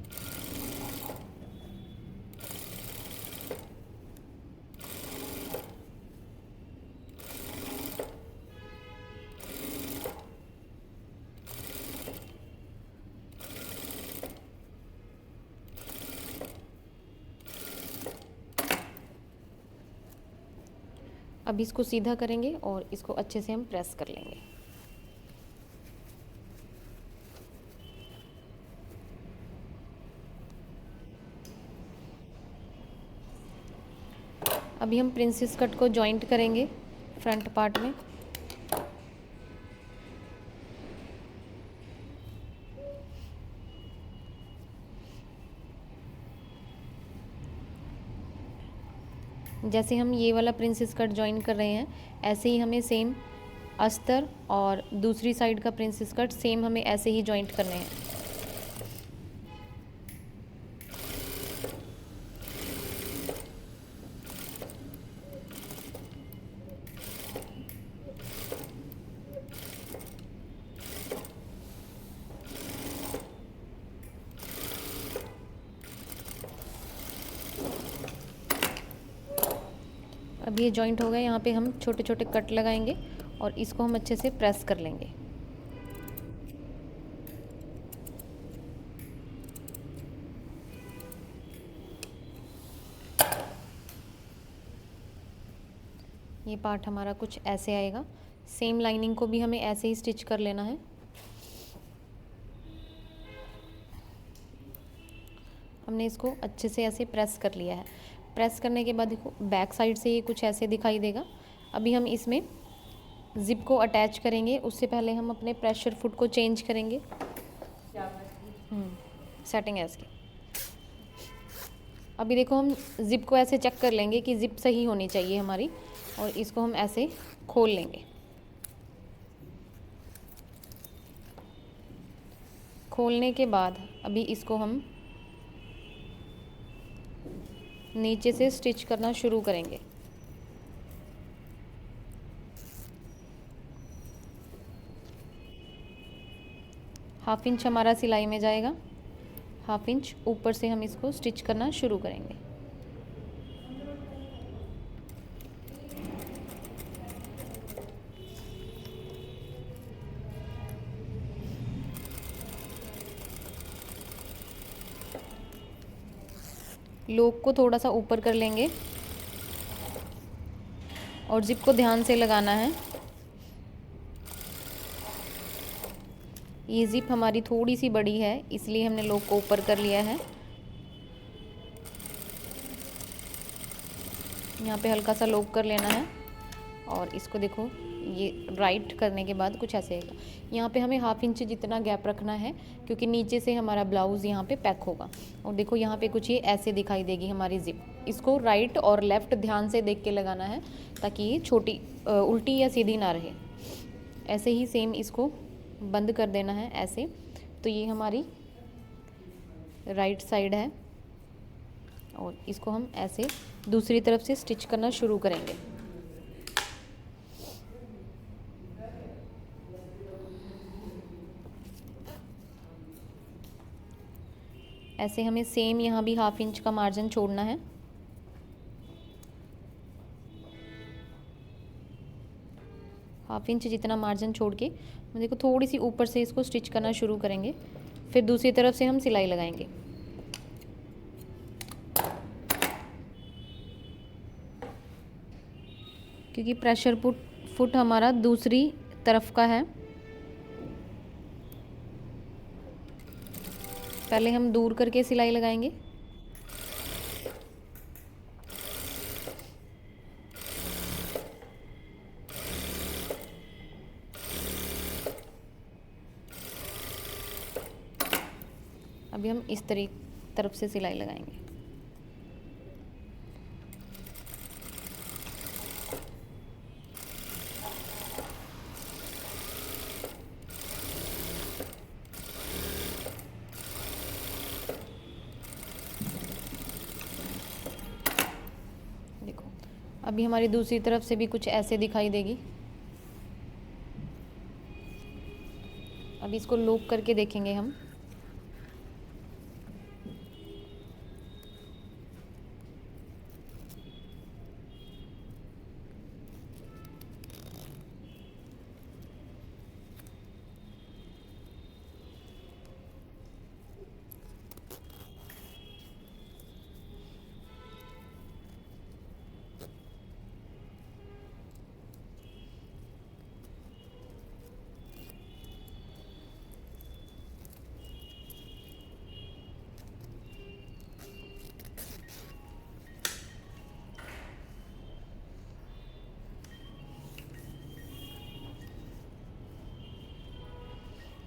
A: अब इसको सीधा करेंगे और इसको अच्छे से हम प्रेस कर लेंगे। अभी हम प्रिंसेस कट को जॉइंट करेंगे फ्रंट पार्ट में। जैसे हम ये वाला प्रिंसेस कट ज्वाइन कर रहे हैं, ऐसे ही हमें सेम अस्तर और दूसरी साइड का प्रिंसेस कट सेम हमें ऐसे ही ज्वाइंट करने हैं। अब ये जॉइंट हो गया, यहाँ पे हम छोटे छोटे कट लगाएंगे और इसको हम अच्छे से प्रेस कर लेंगे। ये पार्ट हमारा कुछ ऐसे आएगा। सेम लाइनिंग को भी हमें ऐसे ही स्टिच कर लेना है। हमने इसको अच्छे से ऐसे प्रेस कर लिया है। प्रेस करने के बाद देखो बैक साइड से ये कुछ ऐसे दिखाई देगा। अभी हम इसमें ज़िप को अटैच करेंगे, उससे पहले हम अपने प्रेशर फुट को चेंज करेंगे। सेटिंग है इसकी। अभी देखो हम ज़िप को ऐसे चेक कर लेंगे कि ज़िप सही होनी चाहिए हमारी, और इसको हम ऐसे खोल लेंगे। खोलने के बाद अभी इसको हम नीचे से स्टिच करना शुरू करेंगे। हाफ इंच हमारा सिलाई में जाएगा, हाफ इंच ऊपर से हम इसको स्टिच करना शुरू करेंगे। लोक को थोड़ा सा ऊपर कर लेंगे और जिप को ध्यान से लगाना है। ये जिप हमारी थोड़ी सी बड़ी है, इसलिए हमने लोक को ऊपर कर लिया है। यहाँ पे हल्का सा लोक कर लेना है और इसको देखो ये राइट करने के बाद कुछ ऐसे आएगा। यहाँ पे हमें हाफ इंच जितना गैप रखना है, क्योंकि नीचे से हमारा ब्लाउज़ यहाँ पे पैक होगा। और देखो यहाँ पे कुछ ये ऐसे दिखाई देगी हमारी जिप। इसको राइट और लेफ़्ट ध्यान से देख के लगाना है, ताकि ये छोटी उल्टी या सीधी ना रहे। ऐसे ही सेम इसको बंद कर देना है ऐसे। तो ये हमारी राइट साइड है और इसको हम ऐसे दूसरी तरफ से स्टिच करना शुरू करेंगे। ऐसे हमें सेम यहाँ भी हाफ इंच का मार्जिन छोड़ना है। हाफ इंच जितना मार्जिन छोड़ के देखो थोड़ी सी ऊपर से इसको स्टिच करना शुरू करेंगे, फिर दूसरी तरफ से हम सिलाई लगाएंगे। क्योंकि प्रेशर फुट हमारा दूसरी तरफ का है, पहले हम दूर करके सिलाई लगाएंगे। अभी हम इस तरफ से सिलाई लगाएंगे। देखो अभी हमारी दूसरी तरफ से भी कुछ ऐसे दिखाई देगी। अभी इसको लूप करके देखेंगे हम।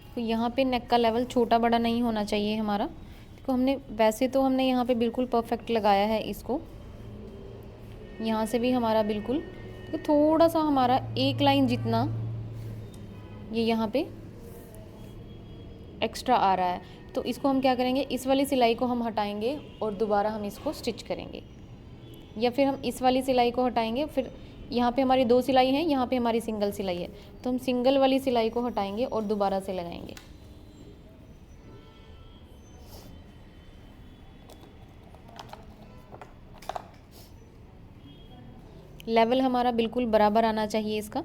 A: तो यहाँ पे नेक का लेवल छोटा बड़ा नहीं होना चाहिए हमारा। देखो हमने वैसे तो हमने यहाँ पे बिल्कुल परफेक्ट लगाया है इसको, यहाँ से भी हमारा बिल्कुल तो थोड़ा सा हमारा एक लाइन जितना ये यहाँ पे एक्स्ट्रा आ रहा है, तो इसको हम क्या करेंगे, इस वाली सिलाई को हम हटाएंगे और दोबारा हम इसको स्टिच करेंगे, या फिर हम इस वाली सिलाई को हटाएंगे, फिर यहाँ पे हमारी 2 सिलाई हैं, यहाँ पे हमारी सिंगल सिलाई है, तो हम सिंगल वाली सिलाई को हटाएंगे और दोबारा से लगाएंगे। लेवल हमारा बिल्कुल बराबर आना चाहिए इसका।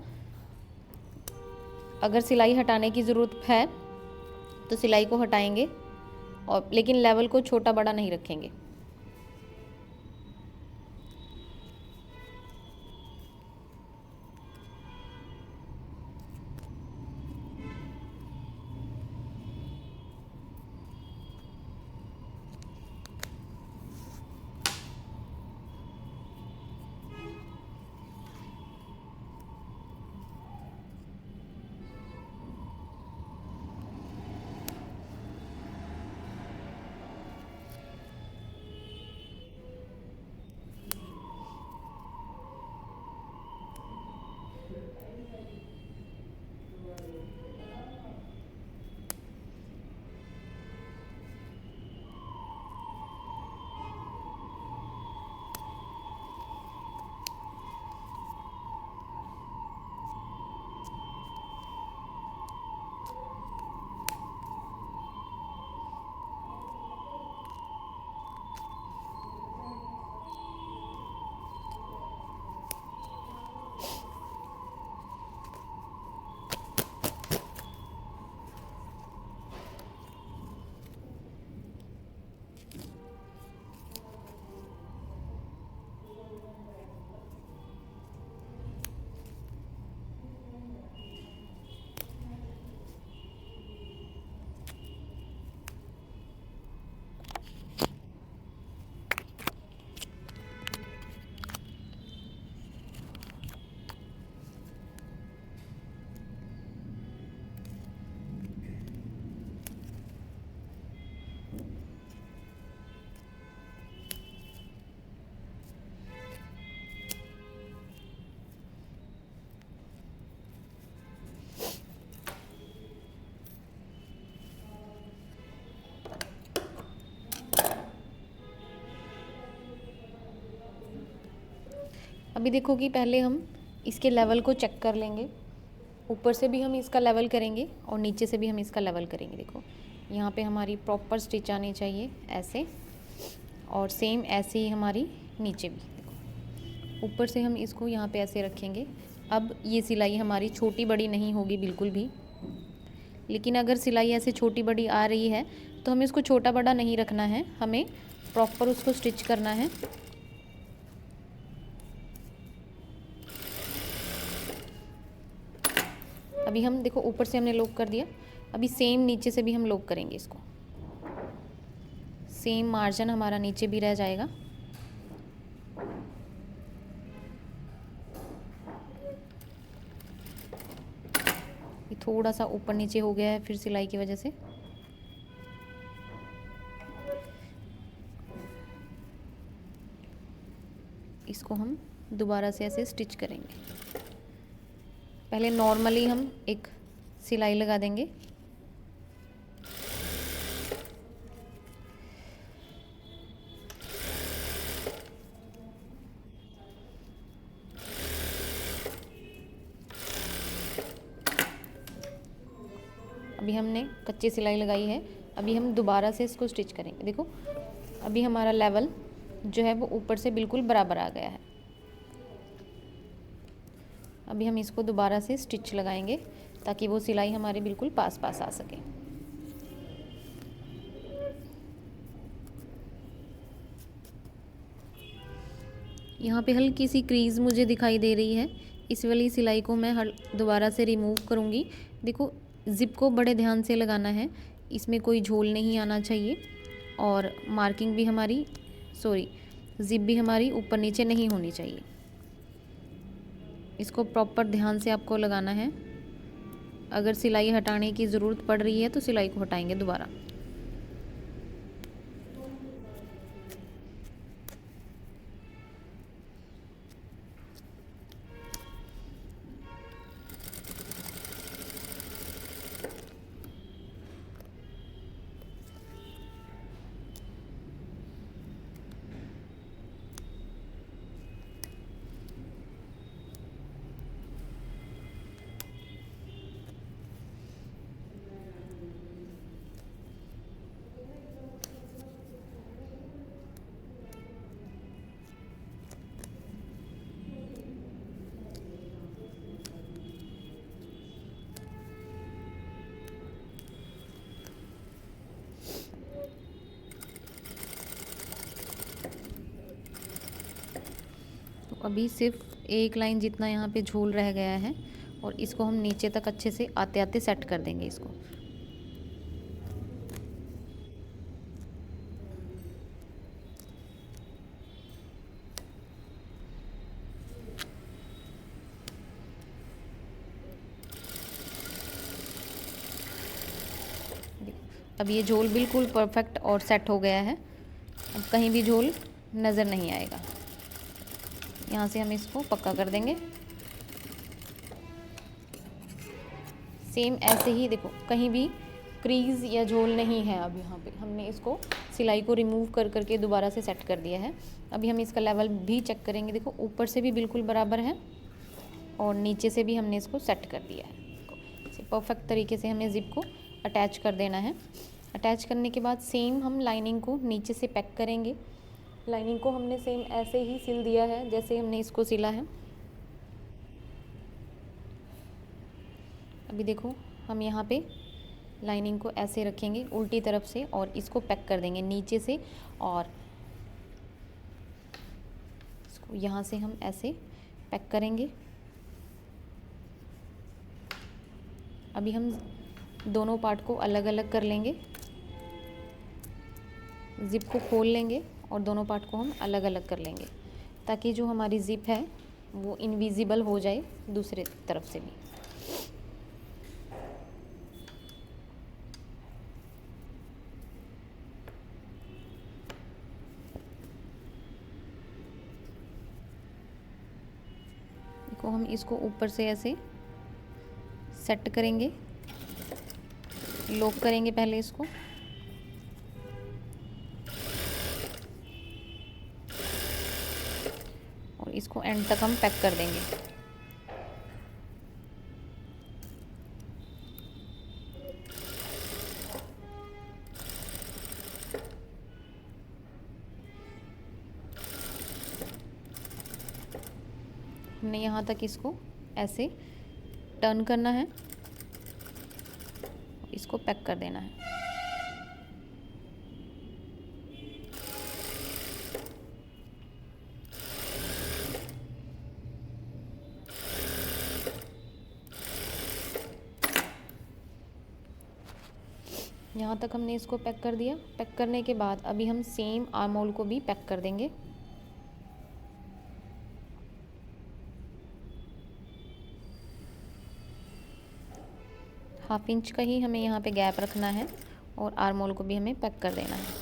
A: अगर सिलाई हटाने की ज़रूरत है तो सिलाई को हटाएंगे, और लेकिन लेवल को छोटा बड़ा नहीं रखेंगे। अभी देखो कि पहले हम इसके लेवल को चेक कर लेंगे, ऊपर से भी हम इसका लेवल करेंगे और नीचे से भी हम इसका लेवल करेंगे। देखो यहाँ पे हमारी प्रॉपर स्टिच आनी चाहिए ऐसे, और सेम ऐसे ही हमारी नीचे भी। देखो ऊपर से हम इसको यहाँ पे ऐसे रखेंगे। अब ये सिलाई हमारी छोटी बड़ी नहीं होगी बिल्कुल भी, लेकिन अगर सिलाई ऐसे छोटी बड़ी आ रही है तो हमें इसको छोटा बड़ा नहीं रखना है, हमें प्रॉपर उसको स्टिच करना है। अभी हम देखो ऊपर से हमने लॉक कर दिया, अभी सेम नीचे से भी हम लॉक करेंगे इसको, सेम मार्जिन हमारा नीचे भी रह जाएगा। ये थोड़ा सा ऊपर नीचे हो गया है फिर सिलाई की वजह से। इसको हम दोबारा से ऐसे स्टिच करेंगे। पहले नॉर्मली हम एक सिलाई लगा देंगे, अभी हमने कच्ची सिलाई लगाई है, अभी हम दोबारा से इसको स्टिच करेंगे। देखो अभी हमारा लेवल जो है वो ऊपर से बिल्कुल बराबर आ गया है। अभी हम इसको दोबारा से स्टिच लगाएंगे ताकि वो सिलाई हमारे बिल्कुल पास पास आ सके। यहाँ पे हल्की सी क्रीज मुझे दिखाई दे रही है, इस वाली सिलाई को मैं दोबारा से रिमूव करूँगी। देखो ज़िप को बड़े ध्यान से लगाना है, इसमें कोई झोल नहीं आना चाहिए, और मार्किंग भी हमारी ज़िप भी हमारी ऊपर नीचे नहीं होनी चाहिए। इसको प्रॉपर ध्यान से आपको लगाना है। अगर सिलाई हटाने की ज़रूरत पड़ रही है तो सिलाई को हटाएंगे दोबारा। अभी सिर्फ एक लाइन जितना यहाँ पे झोल रह गया है और इसको हम नीचे तक अच्छे से आते आते सेट कर देंगे इसको। अब ये झोल बिल्कुल परफेक्ट और सेट हो गया है। अब कहीं भी झोल नज़र नहीं आएगा। यहाँ से हम इसको पक्का कर देंगे। सेम ऐसे ही देखो, कहीं भी क्रीज या झोल नहीं है। अब यहाँ पे हमने इसको सिलाई को रिमूव कर करके दोबारा से सेट कर दिया है। अभी हम इसका लेवल भी चेक करेंगे। देखो ऊपर से भी बिल्कुल बराबर है और नीचे से भी हमने इसको सेट कर दिया है। इसे परफेक्ट तरीके से हमें ज़िप को अटैच कर देना है। अटैच करने के बाद सेम हम लाइनिंग को नीचे से पैक करेंगे। लाइनिंग को हमने सेम ऐसे ही सिल दिया है जैसे हमने इसको सिला है। अभी देखो हम यहाँ पे लाइनिंग को ऐसे रखेंगे उल्टी तरफ से और इसको पैक कर देंगे नीचे से, और इसको यहाँ से हम ऐसे पैक करेंगे। अभी हम दोनों पार्ट को अलग अलग कर लेंगे। ज़िप को खोल लेंगे और दोनों पार्ट को हम अलग अलग कर लेंगे ताकि जो हमारी ज़िप है वो इनविजिबल हो जाए दूसरे तरफ से भी। देखो हम इसको ऊपर से ऐसे सेट करेंगे, लॉक करेंगे पहले इसको। और इसको एंड तक हम पैक कर देंगे। हमने यहाँ तक इसको ऐसे टर्न करना है, इसको पैक कर देना है। यहाँ तक हमने इसको पैक कर दिया। पैक करने के बाद अभी हम सेम आर्म होल को भी पैक कर देंगे। हाफ इंच का ही हमें यहाँ पे गैप रखना है और आर्म होल को भी हमें पैक कर देना है।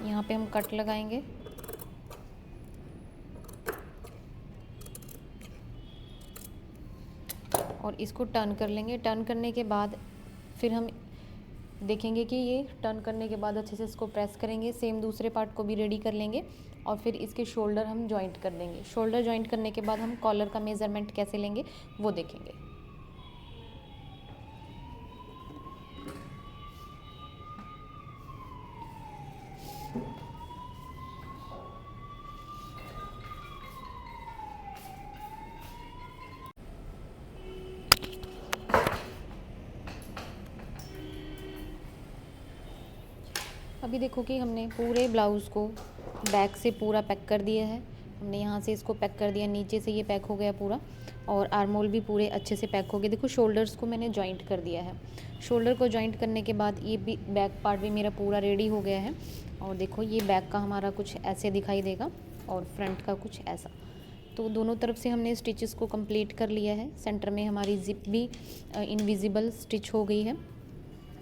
A: यहाँ पे हम कट लगाएंगे। और इसको टर्न कर लेंगे। टर्न करने के बाद फिर हम देखेंगे कि ये टर्न करने के बाद अच्छे से इसको प्रेस करेंगे। सेम दूसरे पार्ट को भी रेडी कर लेंगे और फिर इसके शोल्डर हम जॉइंट कर देंगे। शोल्डर जॉइंट करने के बाद हम कॉलर का मेज़रमेंट कैसे लेंगे वो देखेंगे। अभी देखो कि हमने पूरे ब्लाउज़ को बैक से पूरा पैक कर दिया है। हमने यहाँ से इसको पैक कर दिया, नीचे से ये पैक हो गया पूरा, और आर्म होल भी पूरे अच्छे से पैक हो गए। देखो शोल्डर्स को मैंने जॉइंट कर दिया है। शोल्डर को जॉइंट करने के बाद ये भी बैक पार्ट भी मेरा पूरा रेडी हो गया है। और देखो ये बैक का हमारा कुछ ऐसे दिखाई देगा और फ्रंट का कुछ ऐसा। तो दोनों तरफ से हमने स्टिचेस को कंप्लीट कर लिया है। सेंटर में हमारी ज़िप भी इनविजिबल स्टिच हो गई है।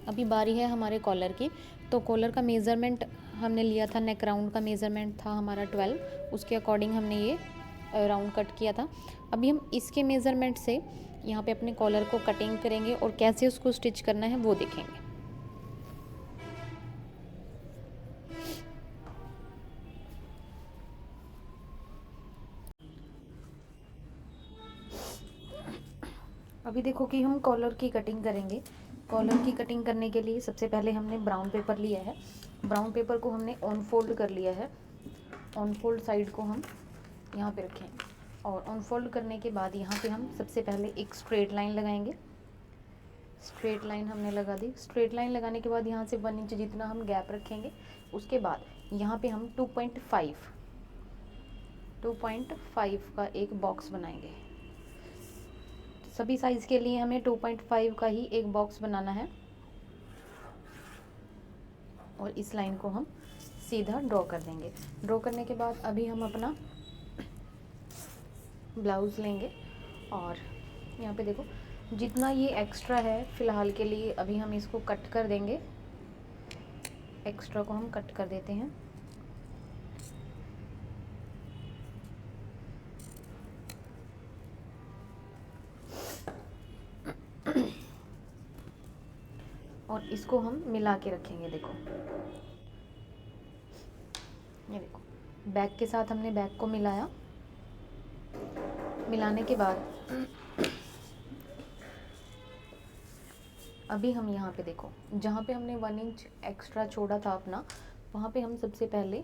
A: अभी बारी है हमारे कॉलर की। तो कॉलर का मेज़रमेंट हमने लिया था, नेक राउंड का मेज़रमेंट था हमारा 12, उसके अकॉर्डिंग हमने ये राउंड कट किया था। अभी हम इसके मेज़रमेंट से यहाँ पे अपने कॉलर को कटिंग करेंगे और कैसे उसको स्टिच करना है वो देखेंगे। अभी देखो कि हम कॉलर की कटिंग करेंगे। कॉलर की कटिंग करने के लिए सबसे पहले हमने ब्राउन पेपर लिया है। ब्राउन पेपर को हमने ऑन फोल्ड कर लिया है। ऑन फोल्ड साइड को हम यहाँ पे रखेंगे। और अनफोल्ड करने के बाद यहाँ पे हम सबसे पहले एक स्ट्रेट लाइन लगाएंगे। स्ट्रेट लाइन हमने लगा दी। स्ट्रेट लाइन लगाने के बाद यहाँ से 1 इंच जितना हम गैप रखेंगे। उसके बाद यहाँ पे हम 2.5 का एक बॉक्स बनाएंगे। सभी साइज़ के लिए हमें 2.5 का ही एक बॉक्स बनाना है और इस लाइन को हम सीधा ड्रॉ कर देंगे। ड्रॉ करने के बाद अभी हम अपना ब्लाउज़ लेंगे और यहाँ पे देखो जितना ये एक्स्ट्रा है फ़िलहाल के लिए अभी हम इसको कट कर देंगे। एक्स्ट्रा को हम कट कर देते हैं। और इसको हम मिला के रखेंगे। देखो ये देखो बैक के साथ हमने बैक को मिलाया। मिलाने के बाद अभी हम यहाँ पे देखो जहाँ पे हमने 1 इंच एक्स्ट्रा छोड़ा था अपना, वहाँ पे हम सबसे पहले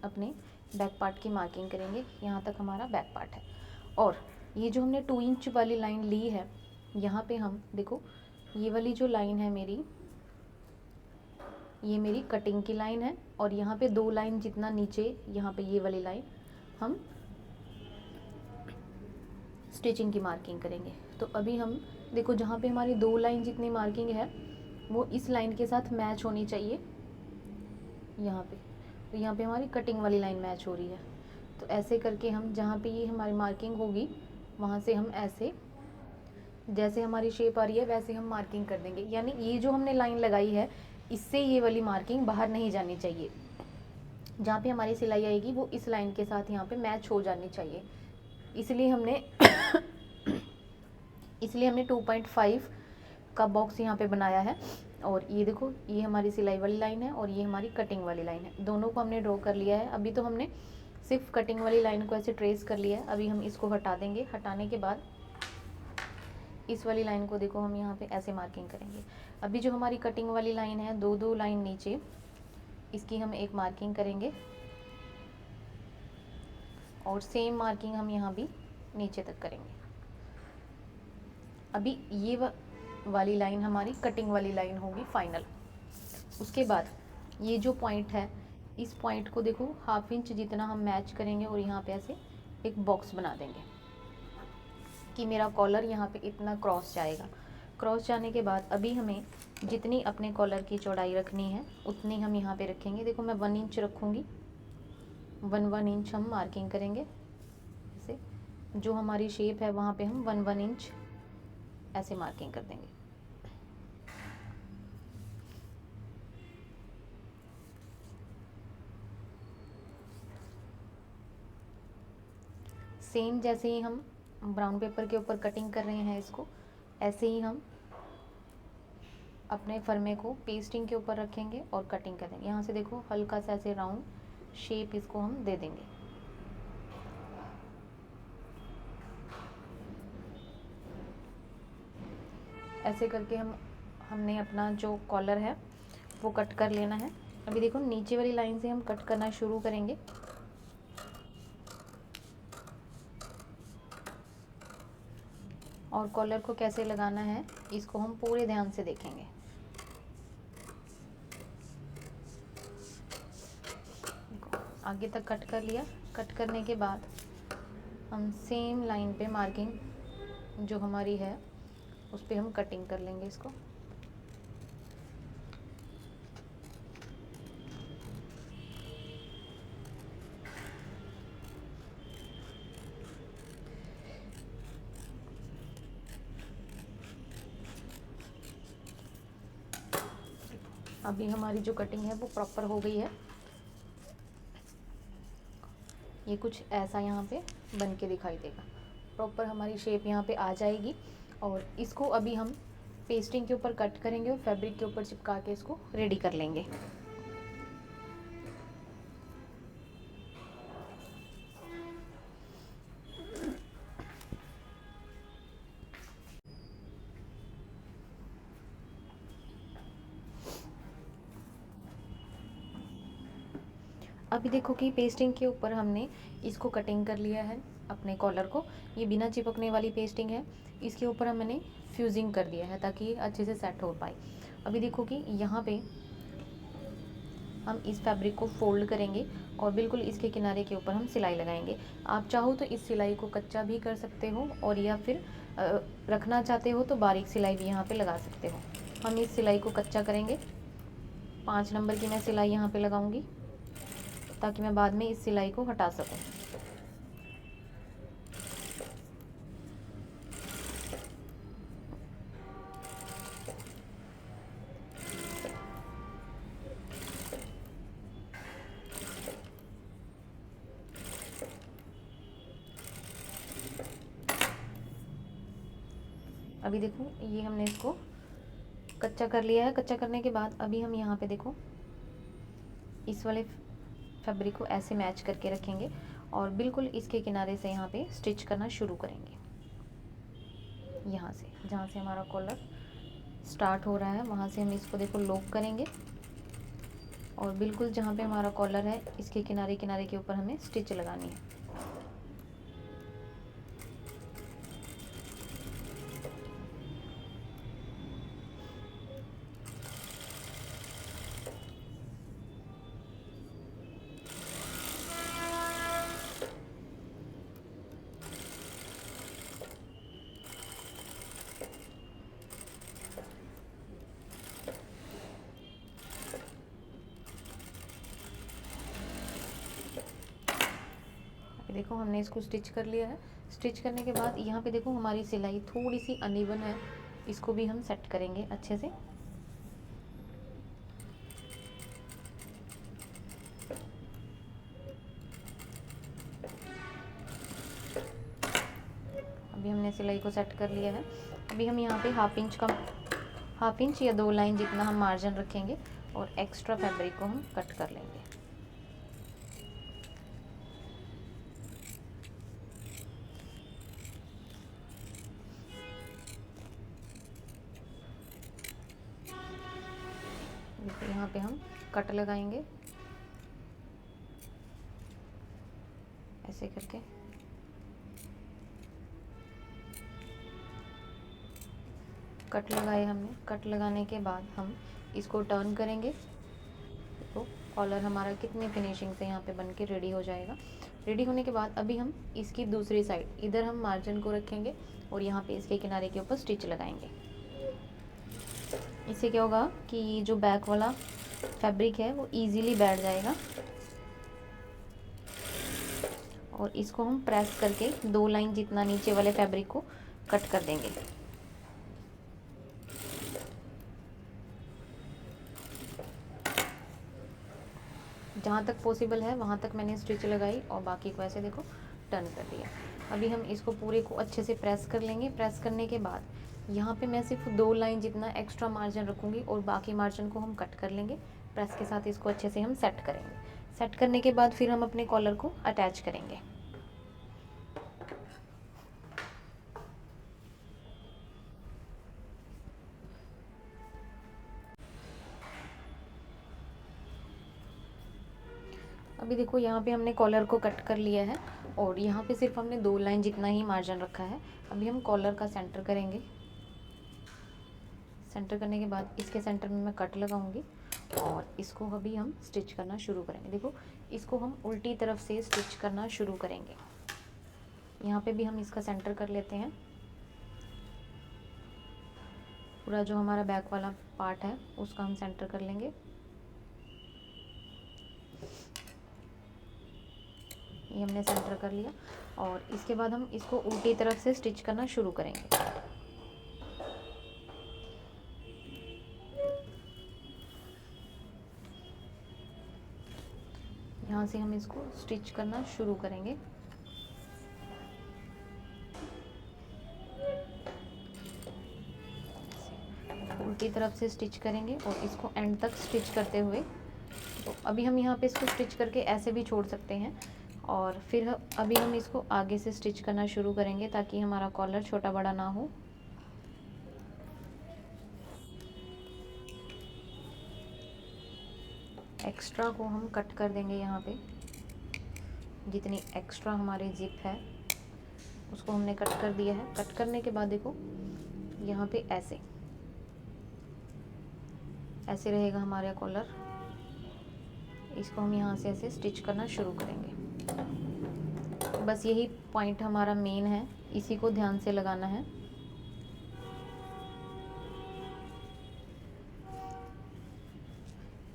A: अपने बैक पार्ट की मार्किंग करेंगे। यहाँ तक हमारा बैक पार्ट है और ये जो हमने 2 इंच वाली लाइन ली है, यहाँ पे हम देखो ये वाली जो लाइन है मेरी, ये मेरी कटिंग की लाइन है और यहाँ पे 2 लाइन जितना नीचे यहाँ पे ये वाली लाइन हम स्टिचिंग की मार्किंग करेंगे। तो अभी हम देखो जहाँ पे हमारी 2 लाइन जितनी मार्किंग है वो इस लाइन के साथ मैच होनी चाहिए यहाँ पे। तो यहाँ पे हमारी कटिंग वाली लाइन मैच हो रही है। तो ऐसे करके हम जहाँ पे ये हमारी मार्किंग होगी वहाँ से हम ऐसे जैसे हमारी शेप आ रही है वैसे हम मार्किंग कर देंगे। यानी ये जो हमने लाइन लगाई है इससे ये वाली मार्किंग बाहर नहीं जानी चाहिए। जहाँ पे हमारी सिलाई आएगी वो इस लाइन के साथ यहाँ पे मैच हो जानी चाहिए। इसलिए हमने 2.5 का बॉक्स यहाँ पे बनाया है। और ये देखो ये हमारी सिलाई वाली लाइन है और ये हमारी कटिंग वाली लाइन है। दोनों को हमने ड्रॉ कर लिया है। अभी तो हमने सिर्फ कटिंग वाली लाइन को ऐसे ट्रेस कर लिया है। अभी हम इसको हटा देंगे। हटाने के बाद इस वाली लाइन को देखो हम यहाँ पे ऐसे मार्किंग करेंगे। अभी जो हमारी कटिंग वाली लाइन है 2 लाइन नीचे, इसकी हम एक मार्किंग करेंगे और सेम मार्किंग हम यहाँ भी नीचे तक करेंगे। अभी ये वाली लाइन हमारी कटिंग वाली लाइन होगी फाइनल। उसके बाद ये जो पॉइंट है इस पॉइंट को देखो 1/2 इंच जितना हम मैच करेंगे और यहाँ पे ऐसे एक बॉक्स बना देंगे कि मेरा कॉलर यहाँ पे इतना क्रॉस जाएगा। क्रॉस जाने के बाद अभी हमें जितनी अपने कॉलर की चौड़ाई रखनी है उतनी हम यहाँ पे रखेंगे। देखो मैं 1 इंच रखूँगी। 1 इंच हम मार्किंग करेंगे। ऐसे जो हमारी शेप है वहाँ पे हम 1 इंच ऐसे मार्किंग कर देंगे। सेम जैसे ही हम ब्राउन पेपर के ऊपर कटिंग कर रहे हैं इसको, ऐसे ही हम अपने फर्मे को पेस्टिंग के ऊपर रखेंगे और कटिंग करेंगे। यहाँ से देखो हल्का सा ऐसे राउंड शेप इसको हम दे देंगे। ऐसे करके हमने अपना जो कॉलर है वो कट कर लेना है। अभी देखो नीचे वाली लाइन से हम कट करना शुरू करेंगे। और कॉलर को कैसे लगाना है इसको हम पूरे ध्यान से देखेंगे। आगे तक कट कर लिया। कट करने के बाद हम सेम लाइन पे मार्किंग जो हमारी है उस पे हम कटिंग कर लेंगे इसको। अभी हमारी जो कटिंग है वो प्रॉपर हो गई है। ये कुछ ऐसा यहाँ पे बन के दिखाई देगा। प्रॉपर हमारी शेप यहाँ पे आ जाएगी और इसको अभी हम पेस्टिंग के ऊपर कट करेंगे और फैब्रिक के ऊपर चिपका के इसको रेडी कर लेंगे। अभी देखो कि पेस्टिंग के ऊपर हमने इसको कटिंग कर लिया है। अपने कॉलर को। ये बिना चिपकने वाली पेस्टिंग है, इसके ऊपर हम मैंने फ्यूजिंग कर दिया है ताकि ये अच्छे से सेट हो पाए। अभी देखो कि यहाँ पे हम इस फैब्रिक को फोल्ड करेंगे और बिल्कुल इसके किनारे के ऊपर हम सिलाई लगाएंगे। आप चाहो तो इस सिलाई को कच्चा भी कर सकते हो, और या फिर रखना चाहते हो तो बारीक सिलाई भी यहाँ पे लगा सकते हो। हम इस सिलाई को कच्चा करेंगे। 5 नंबर की मैं सिलाई यहाँ पे लगाऊंगी ताकि मैं बाद में इस सिलाई को हटा सकूँ। अभी देखो ये हमने इसको कच्चा कर लिया है। कच्चा करने के बाद अभी हम यहाँ पे देखो इस वाले फैब्रिक को ऐसे मैच करके रखेंगे और बिल्कुल इसके किनारे से यहाँ पे स्टिच करना शुरू करेंगे। यहाँ से जहाँ से हमारा कॉलर स्टार्ट हो रहा है वहाँ से हम इसको देखो लॉक करेंगे और बिल्कुल जहाँ पे हमारा कॉलर है इसके किनारे किनारे के ऊपर हमें स्टिच लगानी है। देखो हमने इसको स्टिच कर लिया है। स्टिच करने के बाद यहाँ पे देखो हमारी सिलाई थोड़ी सी अनइवन है, इसको भी हम सेट करेंगे अच्छे से। अभी हमने सिलाई को सेट कर लिया है। अभी हम यहाँ पे हाफ इंच या 2 लाइन जितना हम मार्जिन रखेंगे और एक्स्ट्रा फैब्रिक को हम कट कर लेंगे। यहाँ पे हम कट लगाएंगे ऐसे करके। कट लगाए हमने। कट लगाने के बाद हम इसको टर्न करेंगे तो कॉलर हमारा कितनी फिनिशिंग से यहाँ पे बन के रेडी हो जाएगा। रेडी होने के बाद अभी हम इसकी दूसरी साइड इधर हम मार्जिन को रखेंगे और यहाँ पे इसके किनारे के ऊपर स्टिच लगाएंगे। इससे क्या होगा कि जो बैक वाला फैब्रिक है वो इजीली बैठ जाएगा और इसको हम प्रेस करके 2 लाइन जितना नीचे वाले फैब्रिक को कट कर देंगे। जहाँ तक पॉसिबल है वहाँ तक मैंने स्टिच लगाई और बाकी को ऐसे देखो टर्न कर दिया। अभी हम इसको पूरे को अच्छे से प्रेस कर लेंगे। प्रेस करने के बाद यहाँ पे मैं सिर्फ 2 लाइन जितना एक्स्ट्रा मार्जिन रखूँगी और बाकी मार्जिन को हम कट कर लेंगे। प्रेस के साथ इसको अच्छे से हम सेट करेंगे। सेट करने के बाद फिर हम अपने कॉलर को अटैच करेंगे। अभी देखो यहाँ पे हमने कॉलर को कट कर लिया है और यहाँ पे सिर्फ हमने 2 लाइन जितना ही मार्जिन रखा है। अभी हम कॉलर का सेंटर करेंगे। सेंटर करने के बाद इसके सेंटर में मैं कट लगाऊंगी और इसको अभी हम स्टिच करना शुरू करेंगे। देखो इसको हम उल्टी तरफ से स्टिच करना शुरू करेंगे। यहाँ पे भी हम इसका सेंटर कर लेते हैं। पूरा जो हमारा बैक वाला पार्ट है उसका हम सेंटर कर लेंगे। ये हमने सेंटर कर लिया और इसके बाद हम इसको उल्टी तरफ से स्टिच करना शुरू करेंगे। यहाँ से हम इसको स्टिच करना शुरू करेंगे। उल्टी तरफ से स्टिच करेंगे और इसको एंड तक स्टिच करते हुए, तो अभी हम यहाँ पे इसको स्टिच करके ऐसे भी छोड़ सकते हैं और फिर अभी हम इसको आगे से स्टिच करना शुरू करेंगे ताकि हमारा कॉलर छोटा बड़ा ना हो। एक्स्ट्रा को हम कट कर देंगे। यहाँ पे जितनी एक्स्ट्रा हमारी जिप है उसको हमने कट कर दिया है। कट करने के बाद देखो यहाँ पे ऐसे ऐसे रहेगा हमारा कॉलर। इसको हम यहाँ से ऐसे स्टिच करना शुरू करेंगे। बस यही पॉइंट हमारा मेन है, इसी को ध्यान से लगाना है।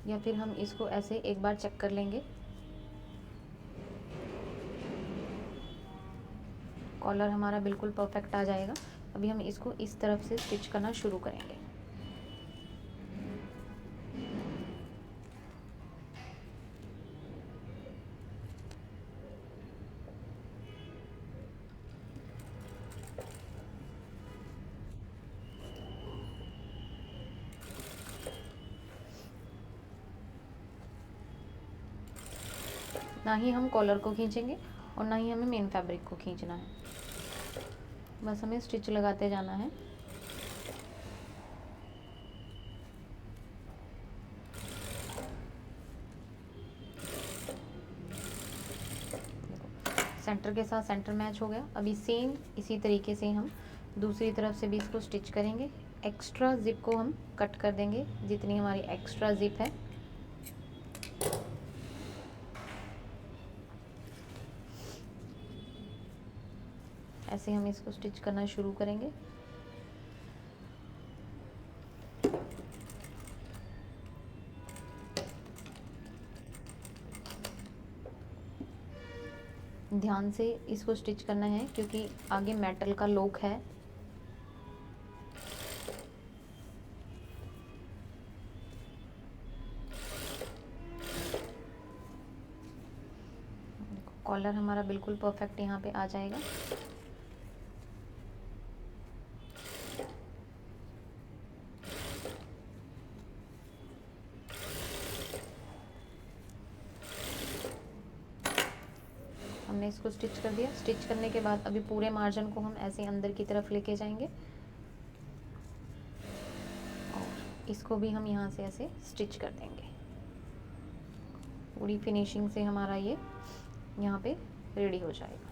A: या फिर हम इसको ऐसे एक बार चेक कर लेंगे। कॉलर हमारा बिल्कुल परफेक्ट आ जाएगा। अभी हम इसको इस तरफ से स्टिच करना शुरू करेंगे। ना ही हम कॉलर को खींचेंगे और ना ही हमें मेन फैब्रिक को खींचना है, बस हमें स्टिच लगाते जाना है। सेंटर के साथ सेंटर मैच हो गया। अभी सेम इसी तरीके से हम दूसरी तरफ से भी इसको स्टिच करेंगे। एक्स्ट्रा जिप को हम कट कर देंगे, जितनी हमारी एक्स्ट्रा जिप है। ऐसे हम इसको स्टिच करना शुरू करेंगे। ध्यान से इसको स्टिच करना है क्योंकि आगे मेटल का लॉक है। कॉलर हमारा बिल्कुल परफेक्ट यहाँ पे आ जाएगा। हमने इसको स्टिच कर दिया। स्टिच करने के बाद अभी पूरे मार्जिन को हम ऐसे अंदर की तरफ लेके जाएंगे और इसको भी हम यहाँ से ऐसे स्टिच कर देंगे। पूरी फिनिशिंग से हमारा ये यहाँ पे रेडी हो जाएगा।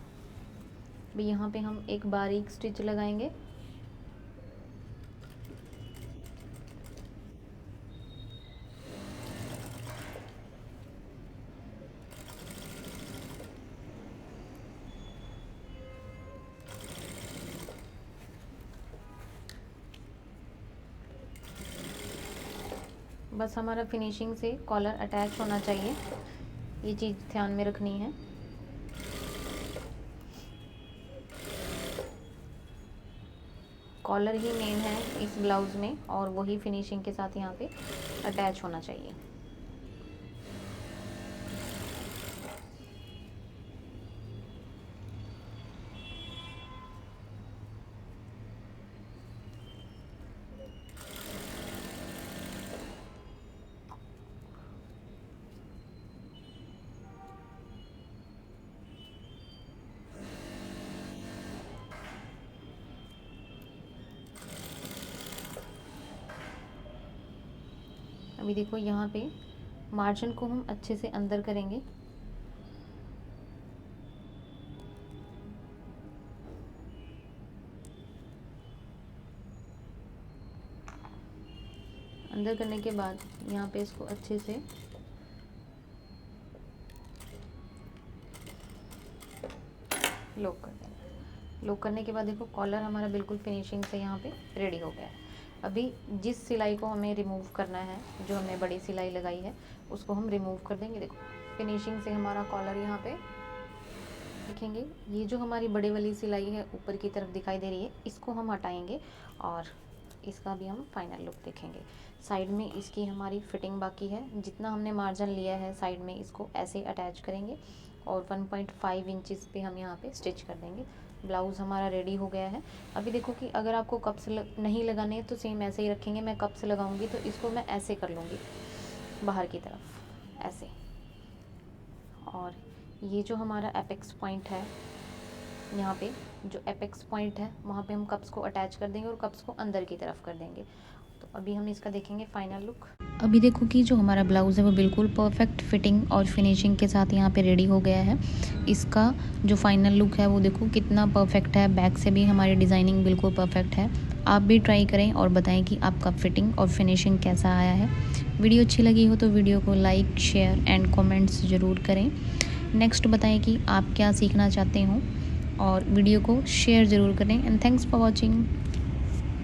A: अभी यहाँ पे हम एक बारीक स्टिच लगाएंगे। बस हमारा फिनिशिंग से कॉलर अटैच होना चाहिए, ये चीज़ ध्यान में रखनी है। कॉलर ही मेन है इस ब्लाउज़ में और वही फिनिशिंग के साथ यहाँ पे अटैच होना चाहिए। अभी देखो यहाँ पे मार्जिन को हम अच्छे से अंदर करेंगे। अंदर करने के बाद यहाँ पे इसको अच्छे से लॉक कर देंगे। लॉक करने के बाद देखो कॉलर हमारा बिल्कुल फिनिशिंग से यहाँ पे रेडी हो गया है। अभी जिस सिलाई को हमें रिमूव करना है, जो हमने बड़ी सिलाई लगाई है, उसको हम रिमूव कर देंगे। देखो फिनिशिंग से हमारा कॉलर यहाँ पे देखेंगे। ये जो हमारी बड़ी वाली सिलाई है ऊपर की तरफ दिखाई दे रही है, इसको हम हटाएंगे और इसका भी हम फाइनल लुक देखेंगे। साइड में इसकी हमारी फिटिंग बाकी है। जितना हमने मार्जिन लिया है साइड में इसको ऐसे अटैच करेंगे और 1.5 इंचेस पे हम यहाँ पे स्टिच कर देंगे। ब्लाउज़ हमारा रेडी हो गया है। अभी देखो कि अगर आपको कप्स नहीं लगाने हैं तो सेम ऐसे ही रखेंगे। मैं कप्स लगाऊंगी तो इसको मैं ऐसे कर लूँगी बाहर की तरफ ऐसे। और ये जो हमारा एपेक्स पॉइंट है, यहाँ पे जो एपेक्स पॉइंट है वहाँ पे हम कप्स को अटैच कर देंगे और कप्स को अंदर की तरफ कर देंगे। तो अभी हम इसका देखेंगे फाइनल लुक। अभी देखो कि जो हमारा ब्लाउज़ है वो बिल्कुल परफेक्ट फिटिंग और फिनिशिंग के साथ यहाँ पे रेडी हो गया है। इसका जो फाइनल लुक है वो देखो कितना परफेक्ट है, बैक से भी हमारी डिज़ाइनिंग बिल्कुल परफेक्ट है। आप भी ट्राई करें और बताएं कि आपका फिटिंग और फिनिशिंग कैसा आया है। वीडियो अच्छी लगी हो तो वीडियो को लाइक, शेयर एंड कमेंट्स ज़रूर करें। नेक्स्ट बताएं कि आप क्या सीखना चाहते हो और वीडियो को शेयर ज़रूर करें। And thanks for watching.